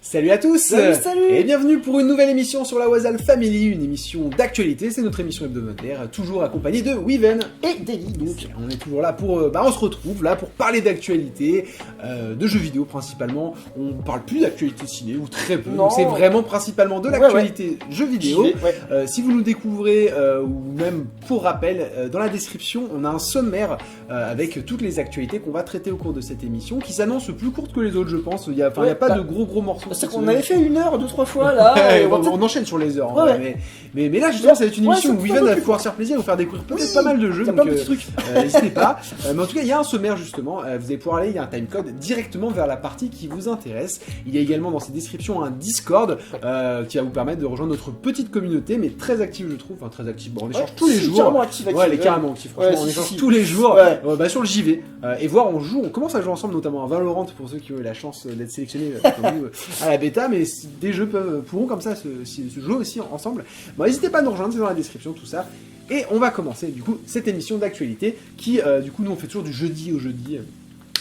Salut à tous Salut. Et bienvenue pour une nouvelle émission sur la Wazal Family, une émission d'actualité, c'est notre émission hebdomadaire, toujours accompagnée de Weven et Daily. Donc on est toujours là pour, on se retrouve là pour parler d'actualité, de jeux vidéo principalement. On parle plus d'actualité ciné ou très peu, donc c'est vraiment principalement de l'actualité jeux vidéo. Si vous nous découvrez ou même pour rappel, dans la description on a un sommaire avec toutes les actualités qu'on va traiter au cours de cette émission, qui s'annonce plus courte que les autres je pense. Il y a pas de gros morceaux. C'est qu'on avait fait 1 heure 2-3 fois là. on enchaîne sur les heures. Mais là justement ça va être une émission où Weven va pouvoir se faire plaisir et vous faire découvrir peut-être pas mal de jeux. Donc n'hésitez pas. Mais en tout cas il y a un sommaire justement. Vous allez pouvoir aller, il y a un timecode directement vers la partie qui vous intéresse. Il y a également dans ces descriptions un Discord qui va vous permettre de rejoindre notre petite communauté, mais très active je trouve. Enfin très active. Bon, on échange tous les jours. Carrément active. Elle est carrément active. Franchement on échange tous les jours sur le JV et voir on commence à jouer ensemble notamment à Valorant pour ceux qui ont eu la chance d'être sélectionnés à la bêta, mais des jeux pourront comme ça se jouer aussi ensemble. Bon, n'hésitez pas à nous rejoindre, c'est dans la description tout ça. Et on va commencer du coup cette émission d'actualité qui du coup nous on fait toujours du jeudi au jeudi.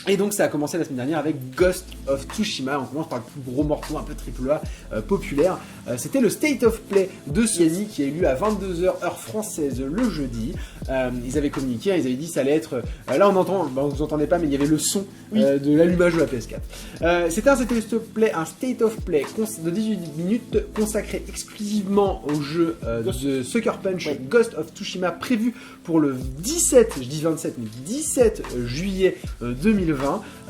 Et donc ça a commencé la semaine dernière avec Ghost of Tsushima. On commence par le plus gros morceau un peu AAA populaire. C'était le State of Play de Sony qui a eu lieu à 22h heure française le jeudi. Ils avaient communiqué, ils avaient dit ça allait être... là on entend, vous entendez pas mais il y avait le son de l'allumage de la PS4. C'était un State of Play de 18 minutes consacré exclusivement au jeu de Sucker Punch Ghost of Tsushima, prévu pour le 17, je dis 27 mais 17 juillet 2020.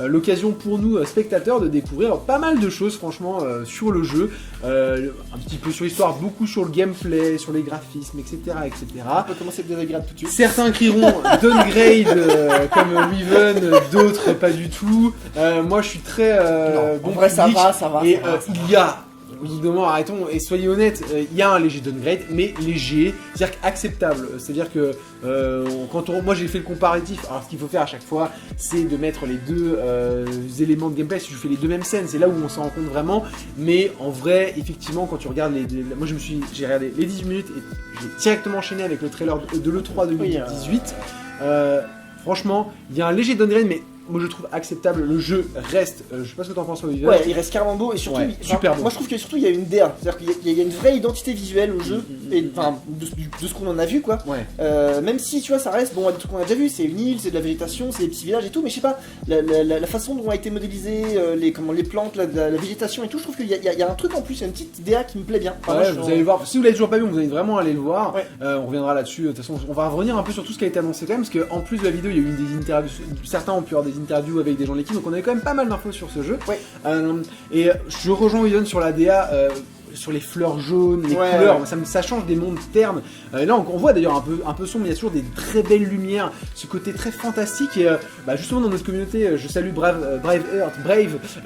L'occasion pour nous spectateurs de découvrir pas mal de choses franchement sur le jeu, un petit peu sur l'histoire, beaucoup sur le gameplay, sur les graphismes, etc. On peut commencer le downgrade tout de suite. Certains crieront downgrade comme Weven, d'autres pas du tout. Moi je suis très en vrai ça va. Et il y a... Évidemment, arrêtons et soyez honnêtes, il y a un léger downgrade, mais léger, c'est-à-dire acceptable. C'est-à-dire que moi j'ai fait le comparatif, alors ce qu'il faut faire à chaque fois, c'est de mettre les deux éléments de gameplay. Si je fais les deux mêmes scènes, c'est là où on s'en rend compte vraiment. Mais en vrai, effectivement, quand tu regardes moi j'ai regardé les 18 minutes et j'ai directement enchaîné avec le trailer de l'E3 2018. Franchement, il y a un léger downgrade, mais moi je trouve acceptable. Le jeu reste, je sais pas ce que t'en penses Olivier. Ouais, il reste carrément beau et surtout super beau. Moi je trouve que surtout il y a une DA, c'est-à-dire qu'il y a une vraie identité visuelle au jeu et de ce qu'on en a vu quoi. Même si tu vois ça reste des trucs qu'on a déjà vu, c'est une île, c'est de la végétation, c'est des petits villages et tout, mais je sais pas la façon dont a été modélisé les plantes, la végétation et tout, je trouve qu'il y a un truc en plus, il y a une petite DA qui me plaît bien. Vous allez voir, si vous l'avez toujours pas vu, vous allez vraiment aller le voir. On reviendra là-dessus. De toute façon, on va revenir un peu sur tout ce qui a été annoncé quand même, parce qu'en plus de la vidéo, il y a eu des interviews. Certains ont pu avoir des interviews avec des gens de l'équipe, donc on avait quand même pas mal d'infos sur ce jeu. Et je rejoins Weven sur la DA, sur les fleurs jaunes, les couleurs, ça change des mondes ternes. Là on voit d'ailleurs un peu sombre, mais il y a toujours des très belles lumières, ce côté très fantastique. Et justement dans notre communauté, je salue Brave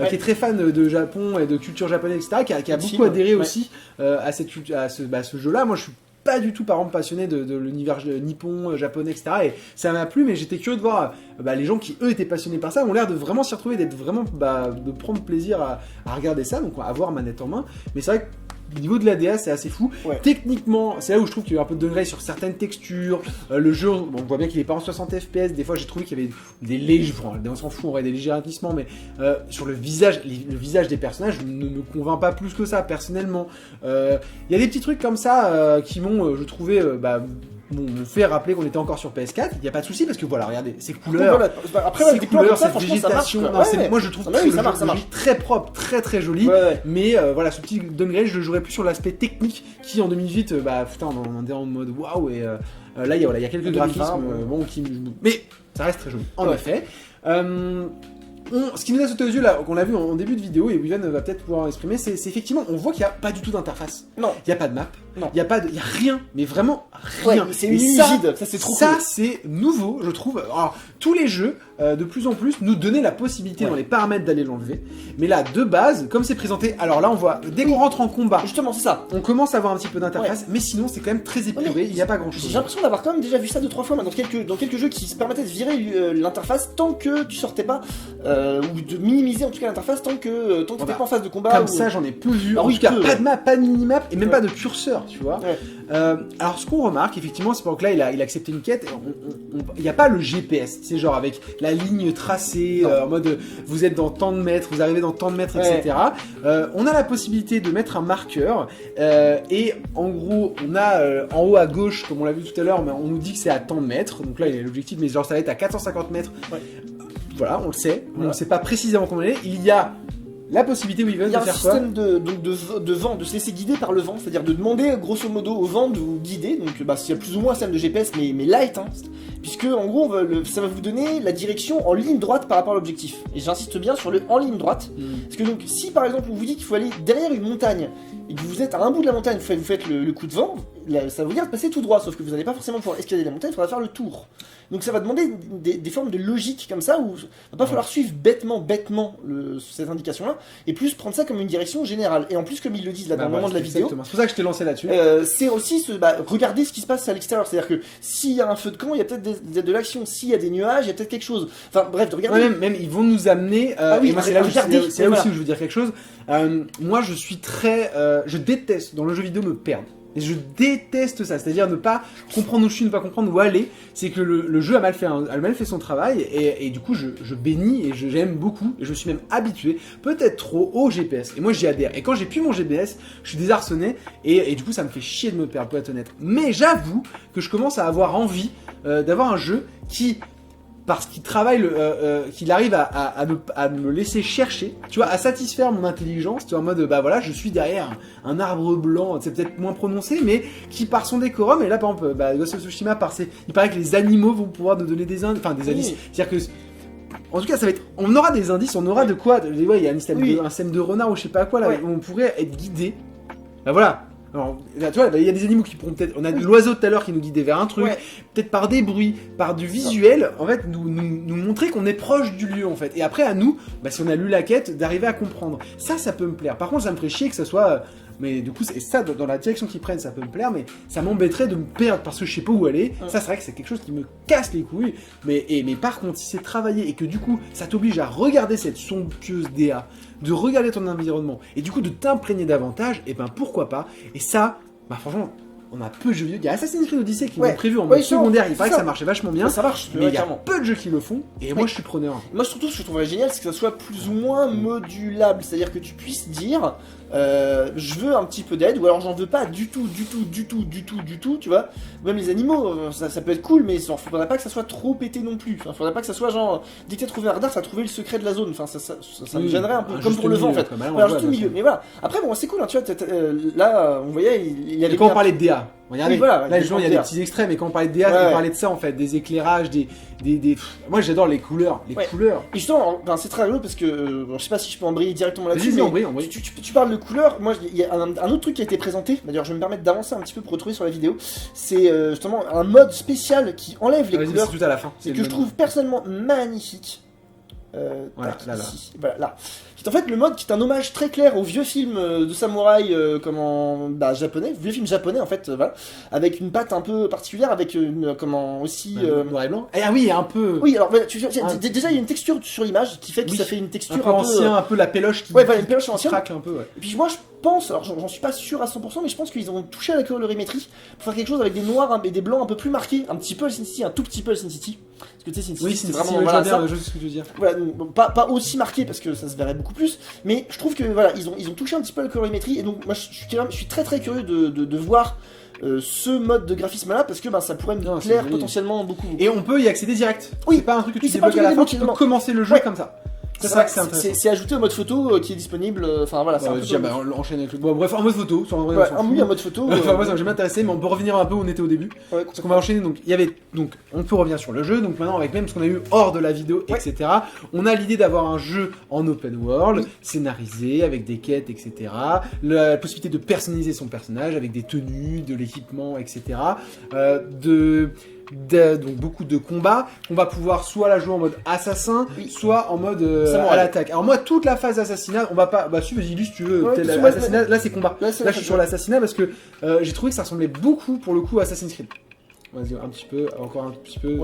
qui est très fan de Japon et de culture japonaise, etc., qui a beaucoup adhéré aussi à ce jeu-là. Moi je suis pas du tout par exemple passionné de l'univers nippon, japonais, etc. Et ça m'a plu, mais j'étais curieux de voir les gens qui eux étaient passionnés par ça ont l'air de vraiment s'y retrouver, d'être vraiment de prendre plaisir à regarder ça, donc à voir manette en main. Mais c'est vrai que au niveau de la DA, c'est assez fou. Techniquement, c'est là où je trouve qu'il y a eu un peu de downgrade sur certaines textures. Le jeu, on voit bien qu'il est pas en 60 FPS. Des fois, j'ai trouvé qu'il y avait des légers, on s'en fout, on aurait des légers ratissements, mais sur le visage des personnages ne me convainc pas plus que ça, personnellement. Il y a des petits trucs comme ça qui m'ont, je trouvais, me fait rappeler qu'on était encore sur PS4, il n'y a pas de souci parce que voilà, regardez, ces couleurs, cette végétation, moi je trouve que le jeu très propre, très très joli, mais voilà, ce petit downgrade, je le jouerais plus sur l'aspect technique qui en 2018, putain, on est en mode waouh, et là il y a quelques graphismes, mais ça reste très joli, en effet. Ce qui nous a sauté aux yeux là, qu'on a vu en début de vidéo, et Weven va peut-être pouvoir exprimer, c'est effectivement, on voit qu'il n'y a pas du tout d'interface. Non. Il n'y a pas de map. Non. Il y a rien, mais vraiment rien. C'est rigide. Ça c'est trop cool. Ça c'est nouveau, je trouve. Alors, tous les jeux, de plus en plus, nous donnaient la possibilité dans les paramètres d'aller l'enlever. Mais là, de base, comme c'est présenté, alors là on voit, dès qu'on rentre en combat, justement c'est ça, on commence à avoir un petit peu d'interface, mais sinon c'est quand même très épuré, il n'y a pas grand chose. J'ai l'impression d'avoir quand même déjà vu ça 2-3 fois dans quelques jeux qui se permettaient de virer l'interface tant que tu sortais pas, ou de minimiser en tout cas l'interface tant que t'étais pas en phase de combat. Comme ça j'en ai peu vu, en tout cas pas de map, pas de minimap, et même pas de curseur, tu vois. Alors ce qu'on remarque effectivement, c'est que là il a accepté une quête, il n'y a pas le GPS, c'est genre avec la ligne tracée, en mode vous êtes dans tant de mètres, vous arrivez dans tant de mètres, etc. On a la possibilité de mettre un marqueur, et en gros on a en haut à gauche, comme on l'a vu tout à l'heure, mais on nous dit que c'est à tant de mètres, donc là il y a l'objectif, mais genre ça va être à 450 mètres. Voilà, on le sait, on ne sait pas précisément combien il est. Il y a la possibilité de faire quoi ? Il y a un système de vent, de se laisser guider par le vent, c'est-à-dire de demander grosso modo au vent de vous guider. Donc il y a plus ou moins un système de GPS, mais light, hein, puisque en gros ça va vous donner la direction en ligne droite par rapport à l'objectif. Et j'insiste bien sur le en ligne droite, parce que donc si par exemple on vous dit qu'il faut aller derrière une montagne et que vous êtes à un bout de la montagne, vous faites le coup de vent, ça va vous dire de passer tout droit, sauf que vous n'allez pas forcément pouvoir escalader la montagne, il faudra faire le tour. Donc ça va demander des formes de logique comme ça, où il va pas falloir suivre bêtement cette indication-là, et plus prendre ça comme une direction générale. Et en plus, comme ils le disent là dans le moment de la vidéo, c'est pour ça que je t'ai lancé là-dessus. c'est aussi regarder ce qui se passe à l'extérieur. C'est-à-dire que s'il y a un feu de camp, il y a peut-être de l'action. S'il y a des nuages, il y a peut-être quelque chose. Enfin bref, de regarder. Même ils vont nous amener. Oui, et moi, c'est là aussi voilà. où je veux dire quelque chose. Moi, je suis très, je déteste dans le jeu vidéo me perdre. Et je déteste ça, c'est-à-dire ne pas comprendre où je suis, ne pas comprendre où aller. C'est que le jeu a mal fait son travail, et du coup je bénis et j'aime beaucoup, et je suis même habitué, peut-être trop, au GPS. Et moi j'y adhère. Et quand j'ai plus mon GPS, je suis désarçonné, et du coup ça me fait chier de me perdre, pour être honnête. Mais j'avoue que je commence à avoir envie d'avoir un jeu qui, parce qu'il travaille, qu'il arrive à me laisser chercher, tu vois, à satisfaire mon intelligence, tu vois, en mode, voilà, je suis derrière un arbre blanc, c'est peut-être moins prononcé, mais qui par son décorum, et là par exemple, Ghost of Tsushima, il paraît que les animaux vont pouvoir nous donner des indices, c'est-à-dire que, en tout cas, ça va être, on aura des indices, on aura de quoi, il y a un système de renard ou je sais pas quoi, là, où on pourrait être guidé, voilà. Alors, là, tu vois, il y a des animaux qui pourront peut-être... On a l'oiseau tout à l'heure qui nous guidait vers un truc, peut-être par des bruits, par du visuel, en fait, nous montrer qu'on est proche du lieu, en fait. Et après, à nous, si on a lu la quête, d'arriver à comprendre. Ça peut me plaire. Par contre, ça me ferait chier que ça soit... Mais du coup, c'est ça, dans la direction qu'ils prennent, ça peut me plaire, mais ça m'embêterait de me perdre parce que je sais pas où aller. Ça, c'est vrai que c'est quelque chose qui me casse les couilles. Mais par contre, si c'est travaillé et que du coup, ça t'oblige à regarder cette somptueuse DA, de regarder ton environnement et du coup de t'imprégner davantage, et pourquoi pas. Et ça, franchement, on a peu de jeux vidéo. Il y a Assassin's Creed Odyssey qui l'ont prévu en mode secondaire, il paraît que ça marchait vachement bien. Ça marche, mais il y a peu de jeux qui le font, et moi je suis preneur. Moi surtout, ce que je trouverais génial, c'est que ça soit plus ou moins modulable, c'est-à-dire que tu puisses dire je veux un petit peu d'aide, ou alors j'en veux pas du tout, tu vois. Même les animaux, ça peut être cool, mais il faudrait pas que ça soit trop pété non plus. Enfin, faudrait pas que ça soit genre, dès que t'as trouvé un radar, ça a trouvé le secret de la zone. Enfin, ça me gênerait un peu, comme pour le vent en fait. Voilà, juste au milieu. Mais voilà. Après, bon, c'est cool, hein, tu vois, là, on voyait, il y avait. Et quand on parlait de DA, regardez, voilà, là, il y a des petits extraits, mais quand on parlait de DA, on parlait de ça en fait, des éclairages, moi j'adore les couleurs, couleurs. Et justement, c'est très rigolo parce que, je sais pas si je peux embrayer directement là-dessus. Mais tu parles de couleurs, moi il y a un autre truc qui a été présenté, d'ailleurs je vais me permettre d'avancer un petit peu pour retrouver sur la vidéo, c'est justement un mode spécial qui enlève les couleurs, c'est tout à la fin. Et que je trouve personnellement magnifique. Voilà. C'est en fait le mode qui est un hommage très clair au vieux film de samouraï japonais, vieux film japonais en fait, voilà, avec une patte un peu particulière, avec noir et blanc. Ah oui, un peu. Oui, alors déjà il y a une texture sur l'image qui fait que ça fait une texture un peu ancien, un peu la péloche qui une péloche ancienne. Craque un peu. Ouais. Et puis moi je pense, alors j'en suis pas sûr à 100%, mais je pense qu'ils ont touché à la colorimétrie pour faire quelque chose avec des noirs et des blancs un peu plus marqués, un petit peu à Sin City, un tout petit peu à Sin City. Parce que tu sais, Sin City, c'est vraiment je sais ce que tu veux dire. Voilà, pas aussi marqué parce que ça se verrait beaucoup plus, mais je trouve que voilà, ils ont touché un petit peu à la colorimétrie, et donc moi je suis très très curieux de voir ce mode de graphisme là, parce que ça pourrait me plaire potentiellement beaucoup. Et on peut y accéder direct. Oui, c'est pas un truc que tu débloques à la fin, tu peux commencer le jeu comme ça. C'est ajouté au mode photo qui est disponible. Enfin voilà, c'est enchaîne avec le. Bon, bref, en mode photo. En mode photo. Enfin, moi, ça m'a jamais intéressé, mais on peut revenir un peu où on était au début. Parce qu'on va enchaîner. Donc, on peut revenir sur le jeu. Donc, maintenant, avec même ce qu'on a eu hors de la vidéo, etc., on a l'idée d'avoir un jeu en open world, scénarisé, avec des quêtes, etc. La possibilité de personnaliser son personnage avec des tenues, de l'équipement, etc. Donc beaucoup de combats, on va pouvoir soit la jouer en mode assassin, soit en mode à l'attaque. Alors moi toute la phase assassinat, on va pas, vas-y si tu veux, là c'est combat. Là je suis sur l'assassinat parce que j'ai trouvé que ça ressemblait beaucoup pour le coup à Assassin's Creed. Vas-y, encore un petit peu.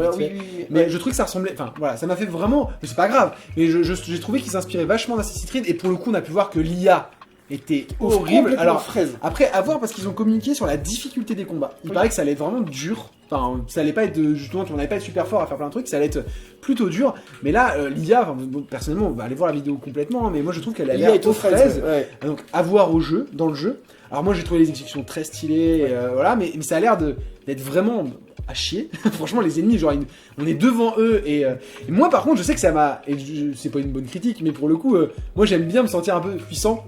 Mais je trouve que ça ressemblait. Enfin, voilà, ça m'a fait vraiment. Mais c'est pas grave. Mais j'ai trouvé qu'il s'inspirait vachement d'Assassin's Creed, et pour le coup, on a pu voir que l'IA était horrible. Alors fraise. après, à voir parce qu'ils ont communiqué sur la difficulté des combats. Il paraît que ça allait être vraiment dur. Enfin, ça allait pas être justement, on allait pas être super fort à faire plein de trucs, ça allait être plutôt dur. Mais là, l'IA, personnellement, on va aller voir la vidéo complètement, mais moi je trouve qu'elle a l'air aux fraises. Donc à voir dans le jeu. Alors moi j'ai trouvé les exécutions très stylées, voilà, mais ça a l'air d'être vraiment à chier. Franchement, les ennemis, genre, on est devant eux et moi par contre, je sais que ça m'a, et c'est pas une bonne critique, mais pour le coup, moi j'aime bien me sentir un peu puissant.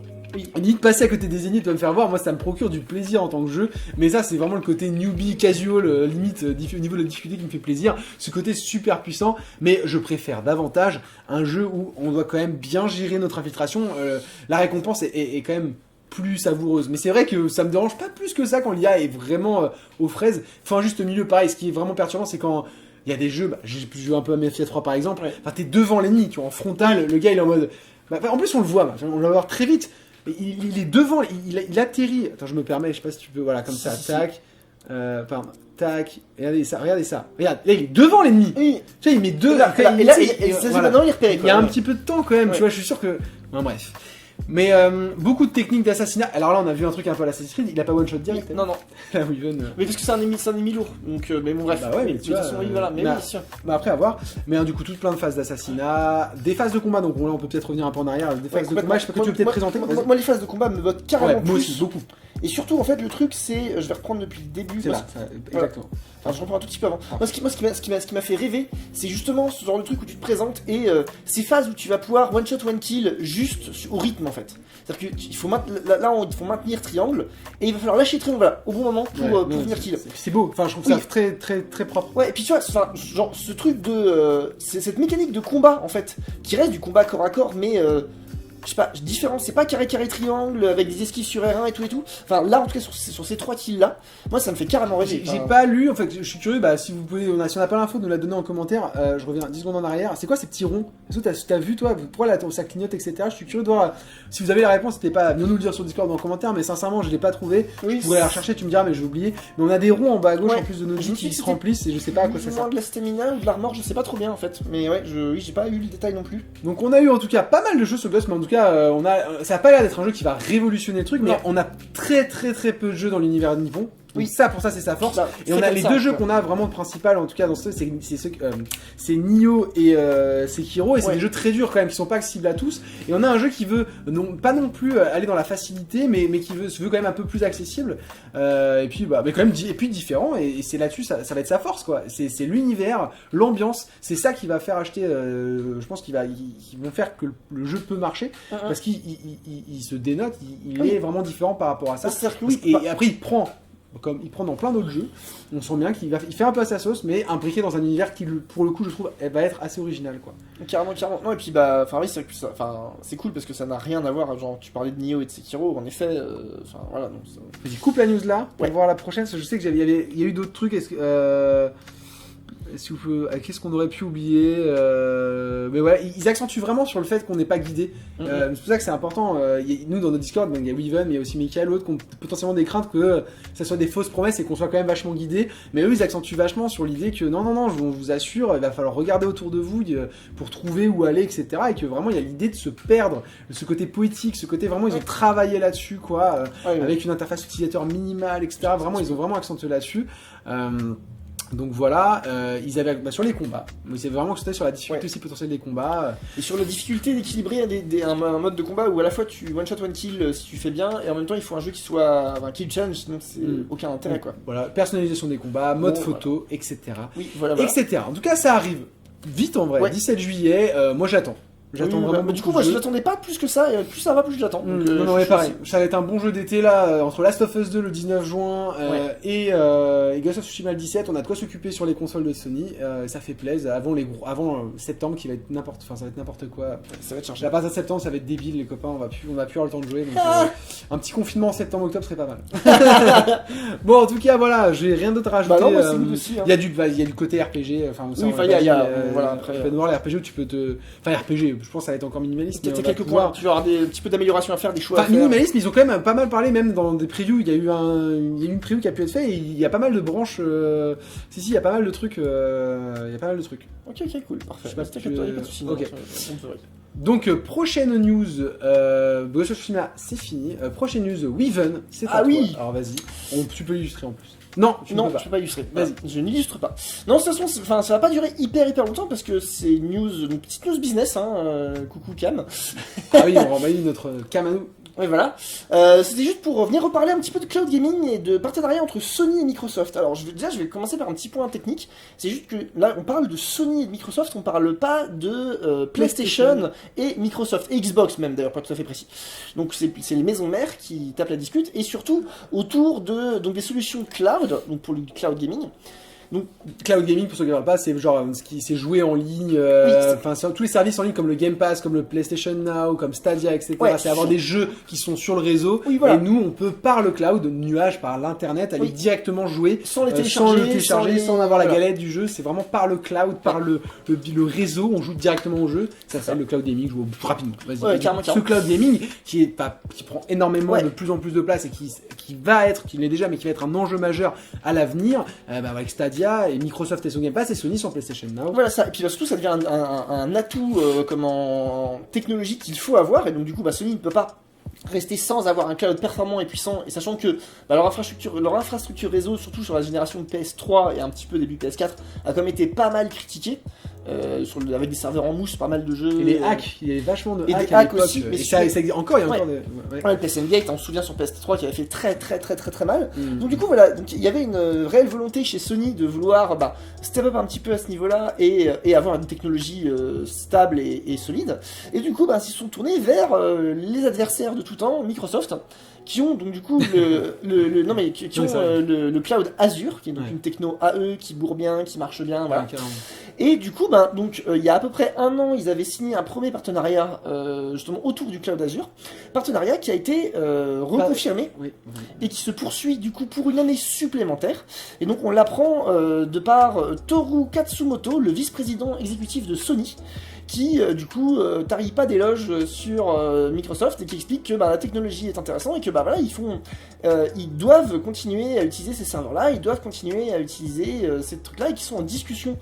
Limite passer à côté des ennemis, tu vas me faire voir, moi ça me procure du plaisir en tant que jeu, mais ça c'est vraiment le côté newbie, casual, limite au niveau de la difficulté qui me fait plaisir, ce côté super puissant, mais je préfère davantage un jeu où on doit quand même bien gérer notre infiltration, la récompense est quand même plus savoureuse, mais c'est vrai que ça me dérange pas plus que ça quand l'IA est vraiment aux fraises. Enfin juste au milieu, pareil, ce qui est vraiment perturbant c'est quand il y a des jeux, j'ai pu jouer un peu à Mafia 3 par exemple, enfin t'es devant l'ennemi, tu vois, en frontal, le gars il est en mode, en plus on le voit, on va voir très vite. Il est devant, il atterrit. Attends, je me permets, je sais pas si tu peux, voilà, comme ça, tac. Pardon, tac. Regardez ça. Regarde, là, il est devant l'ennemi. Oui. Tu vois, il met deux. Là, maintenant, il repère. Il y a un petit peu de temps quand même, tu vois, je suis sûr que. Enfin, bref. Mais beaucoup de techniques d'assassinat. Alors là, on a vu un truc un peu à l'Assassin's Creed. Il a pas one shot direct. Non. Là où il veut. Mais parce que c'est un ennemi lourd. Donc, mais bon, bref. Bah ouais, mais tu vois. Voilà. Mais après, à voir. Mais du coup, toute plein de phases d'assassinat, des phases de combat. Donc là, on peut peut-être revenir un peu en arrière. Des phases de combat. Je sais pas que tu veux peut-être présenter. Moi, les phases de combat me votent carrément plus. Moi aussi, beaucoup. Et surtout, en fait, le truc, c'est, je vais reprendre depuis le début. C'est là, exactement. Enfin, je reprends un tout petit peu avant. Moi, ce qui m'a fait rêver, c'est justement ce genre de truc où tu te présentes et ces phases où tu vas pouvoir one shot, one kill juste au rythme en fait. C'est-à-dire qu'il faut maintenir triangle et il va falloir lâcher triangle voilà, au bon moment pour venir kill. C'est beau, enfin je trouve ça très très très propre. Ouais, et puis tu vois, genre ce truc de. Cette mécanique de combat en fait, qui reste du combat corps à corps, mais. Je sais pas, différent, c'est pas carré triangle avec des esquives sur R1 et tout. Enfin là en tout cas sur ces trois kills là, moi ça me fait carrément rêver. J'ai pas lu, en fait je suis curieux, si vous pouvez, si on n'a pas l'info, nous la donner en commentaire, je reviens 10 secondes en arrière. C'est quoi ces petits ronds? Est-ce que t'as vu toi, pourquoi là ça clignote etc. Je suis curieux de voir, si vous avez la réponse, n'hésitez pas à nous le dire sur Discord ou en commentaire, mais sincèrement je l'ai pas trouvé. Oui, je pourrais la rechercher, tu me diras mais j'ai oublié. Mais on a des ronds en bas à gauche en plus de nos vies qui se remplissent et je sais pas à quoi ça sert. De la stamina ou de l'armor, je sais pas trop bien en fait, mais ouais, j'ai pas eu le détail non plus. Donc on a eu en tout cas pas mal de choses sur Ghost, mais en tout cas ça a pas l'air d'être un jeu qui va révolutionner le truc, mais on a très peu de jeux dans l'univers Nippon. Oui, ça pour ça c'est sa force. Et on a les deux jeux qu'on a vraiment principal en tout cas dans ce c'est Nioh et Sekiro et c'est des jeux très durs quand même qui sont pas accessibles à tous. Et on a un jeu qui veut pas non plus aller dans la facilité mais qui se veut quand même un peu plus accessible et puis mais quand même et puis différent et c'est là-dessus ça va être sa force quoi. C'est l'univers, l'ambiance, c'est ça qui va faire acheter je pense qu'ils vont faire que le jeu peut marcher parce qu'il se dénote, il est vraiment différent par rapport à ça. Et après il prend comme il prend dans plein d'autres jeux, on sent bien qu'il fait un peu à sa sauce, mais imbriqué dans un univers qui, pour le coup, je trouve, va être assez original, quoi. Carrément. Non, et puis, oui, c'est vrai que c'est cool parce que ça n'a rien à voir. Genre, tu parlais de Nioh et de Sekiro, en effet, voilà. Donc, je coupe la news là, pour voir la prochaine, parce que je sais qu'il y a eu d'autres trucs, qu'est-ce qu'on aurait pu oublier mais voilà, ils accentuent vraiment sur le fait qu'on n'est pas guidé. C'est pour ça que c'est important. Nous dans notre Discord, il y a Weaven, mais il y a aussi Michael, l'autre qui ont potentiellement des craintes que ça soit des fausses promesses et qu'on soit quand même vachement guidé. Mais eux, ils accentuent vachement sur l'idée que non, je vous assure, il va falloir regarder autour de vous pour trouver où aller, etc. Et que vraiment il y a l'idée de se perdre, ce côté poétique, ce côté vraiment ils ont travaillé là-dessus, quoi, avec une interface utilisateur minimale, etc. Vraiment, ils ont vraiment accentué là-dessus. Donc voilà, ils avaient sur les combats, mais c'est vraiment que c'était sur la difficulté aussi potentielle des combats. Et sur la difficulté d'équilibrer un mode de combat où à la fois tu one shot one kill si tu fais bien, et en même temps il faut un jeu qui soit un kill challenge, sinon c'est aucun intérêt quoi. Voilà, personnalisation des combats, mode photo, etc. Oui, voilà. Etc. En tout cas ça arrive vite en vrai, 17 juillet, moi j'attends. J'attends vraiment. Du coup, moi je l'attendais pas plus que ça, et plus ça va, plus je l'attends. Non, mais pareil, ça va être un bon jeu d'été là, entre Last of Us 2 le 19 juin et Ghost of Tsushima le 17, on a de quoi s'occuper sur les consoles de Sony, ça fait plaisir, avant septembre qui va être ça va être n'importe quoi. Ça va être chargé. La base de septembre, ça va être débile, les copains, on va plus avoir le temps de jouer, donc un petit confinement en septembre-octobre serait pas mal. Bon, en tout cas, voilà, j'ai rien d'autre à rajouter. Il y a du côté RPG, enfin, il y a après noir les RPG où tu peux RPG. Je pense que ça va être encore minimaliste. Il y a quelques points, tu vas avoir un petit peu d'amélioration à faire, des choix à faire. Minimaliste, mais ils ont quand même pas mal parlé, même dans des previews. Il y a eu une preview qui a pu être faite et il y a pas mal de branches. Il y a pas mal de trucs. Ok, cool, parfait. Je sais pas si il y a pas de soucis. Ok. Donc prochaine news, Ghost of Tsushima c'est fini. Prochaine news, Weaven, c'est à toi. Oui. Alors vas-y, tu peux illustrer en plus. Non, je peux pas illustrer. Vas-y, je n'illustre pas. Non, de toute façon, ça va pas durer hyper longtemps parce que c'est une petite news business, coucou Cam. Ah oui, on remballe notre Cam à nous. Oui, voilà. C'était juste pour venir reparler un petit peu de cloud gaming et de partenariat entre Sony et Microsoft. Alors, je vais commencer par un petit point technique. C'est juste que là, on parle de Sony et de Microsoft, on parle pas de PlayStation et Microsoft, et Xbox même d'ailleurs, pas tout à fait précis. Donc, c'est les maisons mères qui tapent la discute et surtout autour de des solutions cloud, donc pour le cloud gaming. Donc, cloud gaming, pour ceux qui ne parlent pas, c'est genre c'est jouer en ligne, tous les services en ligne comme le Game Pass, comme le PlayStation Now, comme Stadia, etc. Ouais, c'est avoir des jeux qui sont sur le réseau. Oui, voilà. Et nous, on peut par le cloud, nuage, par l'internet, aller directement jouer sans le télécharger, sans avoir la galette du jeu. C'est vraiment par le cloud, par le réseau, on joue directement au jeu. Ça s'appelle le cloud gaming, joue rapidement. Vas-y. Ouais, carrément. Ce cloud gaming qui prend énormément de plus en plus de place et qui l'est déjà, mais qui va être un enjeu majeur à l'avenir, avec Stadia et Microsoft et son Game Pass et Sony sur PlayStation Now. Voilà ça, et puis surtout ça devient un atout technologique qu'il faut avoir, et donc du coup Sony ne peut pas rester sans avoir un cloud performant et puissant, et sachant que leur infrastructure réseau, surtout sur la génération de PS3 et un petit peu début PS4, a quand même été pas mal critiquée. Avec des serveurs en mousse, pas mal de jeux. Et les hacks, il y avait vachement de hacks. Des hacks aussi, mais ça encore, il y a encore des. Le PSN Gate, on se souvient sur PS3 qui avait fait très mal. Donc du coup voilà, il y avait une réelle volonté chez Sony de vouloir step up un petit peu à ce niveau-là et avoir une technologie stable et solide. Et du coup, ils se sont tournés vers les adversaires de tout temps, Microsoft, qui ont donc du coup le cloud Azure, qui est donc une techno AE qui bourre bien, qui marche bien, voilà. Et du coup, il y a à peu près un an, ils avaient signé un premier partenariat justement autour du cloud Azure, partenariat qui a été reconfirmé et qui se poursuit du coup pour une année supplémentaire. Et donc on l'apprend de par Toru Katsumoto, le vice-président exécutif de Sony, qui du coup tarit pas d'éloges sur Microsoft et qui explique que la technologie est intéressante et que ils doivent continuer à utiliser ces serveurs-là, ils doivent continuer à utiliser ces trucs-là et qui sont en discussion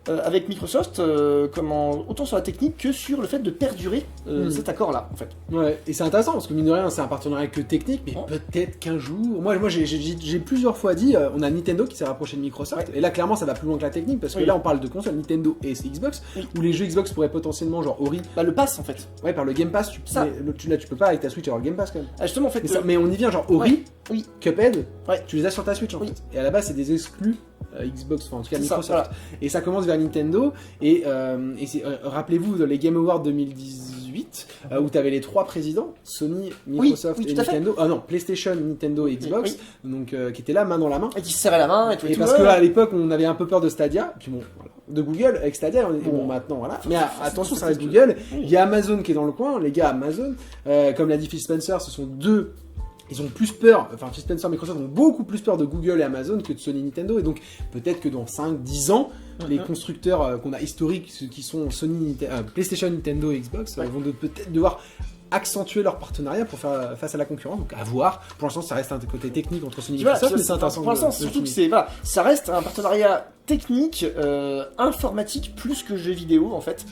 avec Microsoft, autant sur la technique que sur le fait de perdurer cet accord-là, en fait. Ouais, et c'est intéressant parce que mine de rien, c'est un partenariat que technique, mais peut-être qu'un jour. Moi, j'ai plusieurs fois dit, on a Nintendo qui s'est rapproché de Microsoft, et là, clairement, ça va plus loin que la technique parce que là, on parle de console Nintendo et Xbox, où les jeux Xbox pourraient potentiellement, genre Ori. Le Pass, en fait. Ouais, par le Game Pass, tu peux pas avec ta Switch avoir le Game Pass quand même. Ah, justement, en fait. Mais on y vient, genre Ori, Cuphead, tu les as sur ta Switch en fait. Et à la base, c'est des exclus. Xbox, enfin en tout cas Microsoft. Ça, voilà. Et ça commence vers Nintendo. Et rappelez-vous les Game Awards 2018 où tu avais les trois présidents, Sony, Microsoft et Nintendo. Ah non, PlayStation, Nintendo et Xbox, donc qui étaient là main dans la main. Et qui se serraient la main et tout. Et parce qu'à l'époque on avait un peu peur de Stadia, puis de Google avec Stadia. Maintenant voilà. Mais attention, ça reste Google. Il y a Amazon qui est dans le coin. Les gars, Amazon, comme l'a dit Phil Spencer, ce sont deux. Ils ont plus peur, Phil Spencer et Microsoft ont beaucoup plus peur de Google et Amazon que de Sony et Nintendo. Et donc, peut-être que dans 5-10 ans, les constructeurs qu'on a historiques, qui sont Sony, PlayStation, Nintendo et Xbox, vont peut-être devoir accentuer leur partenariat pour faire face à la concurrence. Donc, à voir. Pour l'instant, ça reste un côté technique entre Sony et Microsoft, mais c'est intéressant. Pour l'instant, surtout que ça reste un partenariat technique, informatique, plus que jeux vidéo, en fait.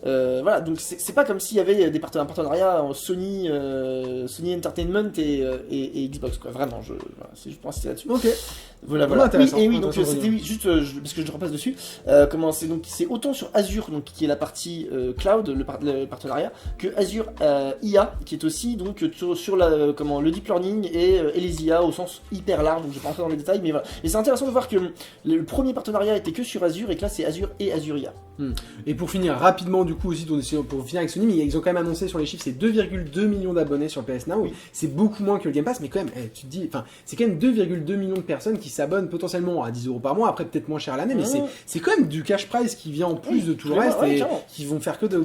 Voilà, donc c'est pas comme s'il y avait des partenariats en Sony Entertainment et Xbox, quoi. Vraiment, je pour insister là-dessus. Ok. Voilà. Oui, donc c'était juste parce que je repasse dessus. C'est autant sur Azure, donc qui est la partie cloud, le partenariat, que Azure IA, qui est aussi donc sur le deep learning et les IA au sens hyper large. Donc je vais pas rentrer dans les détails, mais voilà. Et c'est intéressant de voir que le premier partenariat était que sur Azure et que là c'est Azure et Azure IA. Et pour finir rapidement du coup aussi pour finir avec Sony, mais ils ont quand même annoncé sur les chiffres, c'est 2,2 millions d'abonnés sur PS Now. C'est beaucoup moins que le Game Pass, mais quand même, tu te dis, c'est quand même 2,2 millions de personnes qui s'abonnent potentiellement à 10 € par mois, après peut-être moins cher à l'année, mais c'est quand même du cash price qui vient en plus de tout le reste et qui vont faire que de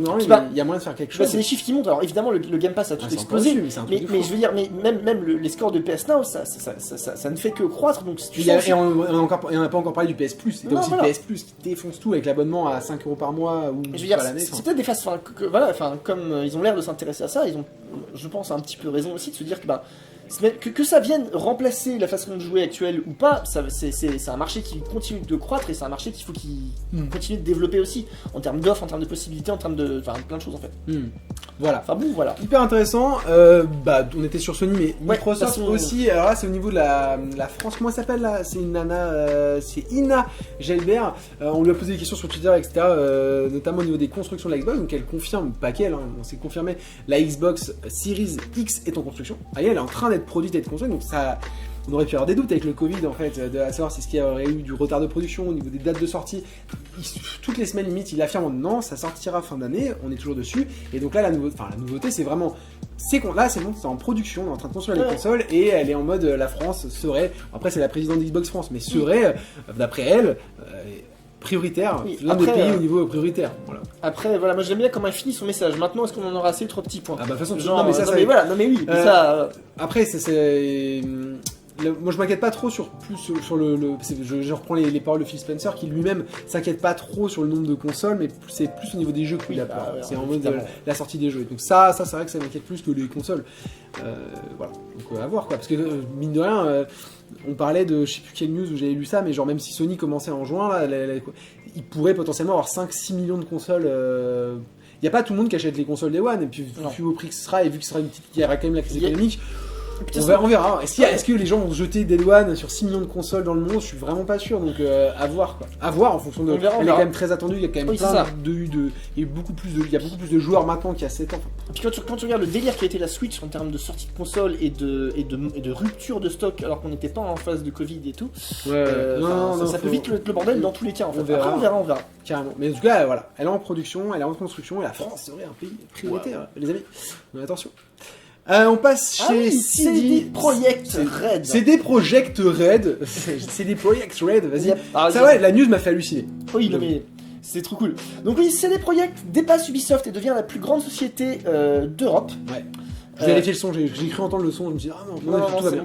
il y a moyen de faire quelque chose. C'est les chiffres qui montent. Alors évidemment, le Game Pass a tout explosé, mais je veux dire, même les scores de PS Now, ça ne fait que croître. Donc et on n'a pas encore parlé du PS Plus. Et donc aussi le PS Plus qui défonce tout avec l'abonnement à 5 € par mois ou à l'année. C'est peut-être des phases, comme ils ont l'air de s'intéresser à ça, ils ont, je pense, un petit peu raison aussi de se dire que Que ça vienne remplacer la façon de jouer actuelle ou pas, c'est un marché qui continue de croître et c'est un marché qu'il faut qu'il continue de développer aussi, en termes d'offres, en termes de possibilités, en termes de... Enfin, plein de choses en fait. Voilà. Enfin bon, voilà. Hyper intéressant. On était sur Sony, mais Microsoft aussi. Alors là, c'est au niveau de la France. Comment elle s'appelle là? C'est une nana, c'est Ina Gelbert. On lui a posé des questions sur Twitter, etc. Notamment au niveau des constructions de la Xbox. Donc elle confirme, pas qu'elle, on s'est confirmé, la Xbox Series X est en construction. Elle est en train d'être produite et d'être construite. Donc ça, on aurait pu avoir des doutes avec le Covid en fait, à savoir si ce qu'il y aurait eu du retard de production au niveau des dates de sortie. Toutes les semaines limite, il affirme non, ça sortira fin d'année, on est toujours dessus. Et donc là, la nouveauté, c'est vraiment, là c'est bon, c'est en production, on est en train de construire les consoles et elle est en mode la France serait, après c'est la présidente d'Xbox France, mais serait, d'après elle, prioritaire, l'un des pays au niveau prioritaire. Voilà. Après, voilà, moi j'aime bien comment elle finit son message. Maintenant, est-ce qu'on en aura assez 3 petits points? Ah bah de toute façon, genre, non mais ça, oui. Ça, après, c'est moi je m'inquiète pas trop sur je reprends les paroles de Phil Spencer qui lui-même s'inquiète pas trop sur le nombre de consoles, mais c'est plus au niveau des jeux qu'il a peur. C'est en mode la sortie des jeux. Donc ça c'est vrai que ça m'inquiète plus que les consoles. Voilà. Donc à voir quoi, parce que mine de rien, on parlait de, je sais plus quelle news où j'avais lu ça, mais genre même si Sony commençait en juin, là, il pourrait potentiellement avoir 5-6 millions de consoles. Il n'y a pas tout le monde qui achète les consoles Day One, et puis vu au prix que ce sera, et vu que ce sera il y aura quand même la crise économique. On verra. Est-ce que les gens vont se jeter Day One sur 6 millions de consoles dans le monde? Je suis vraiment pas sûr, donc à voir quoi. À voir en fonction de. Elle est quand même très attendue, il y a quand même plein il y a beaucoup plus de joueurs maintenant qu'il y a 7 ans. Et puis quand tu regardes le délire qui a été la Switch en termes de sortie de console et de rupture de stock alors qu'on n'était pas en phase de Covid et tout, ça peut vite le bordel dans tous les cas en fait. On verra. Carrément. Mais en tout cas, voilà, elle est en production, elle est en construction, et la France serait un pays prioritaire, les amis. Donc attention. On passe chez CD Projekt Red. CD Projekt Red. CD Projekt Red, vas-y. La news m'a fait halluciner. Oui, non mais c'est trop cool. Donc oui, CD Projekt dépasse Ubisoft et devient la plus grande société d'Europe. Ouais. J'ai vérifié le son, j'ai cru entendre le son, je me suis dit,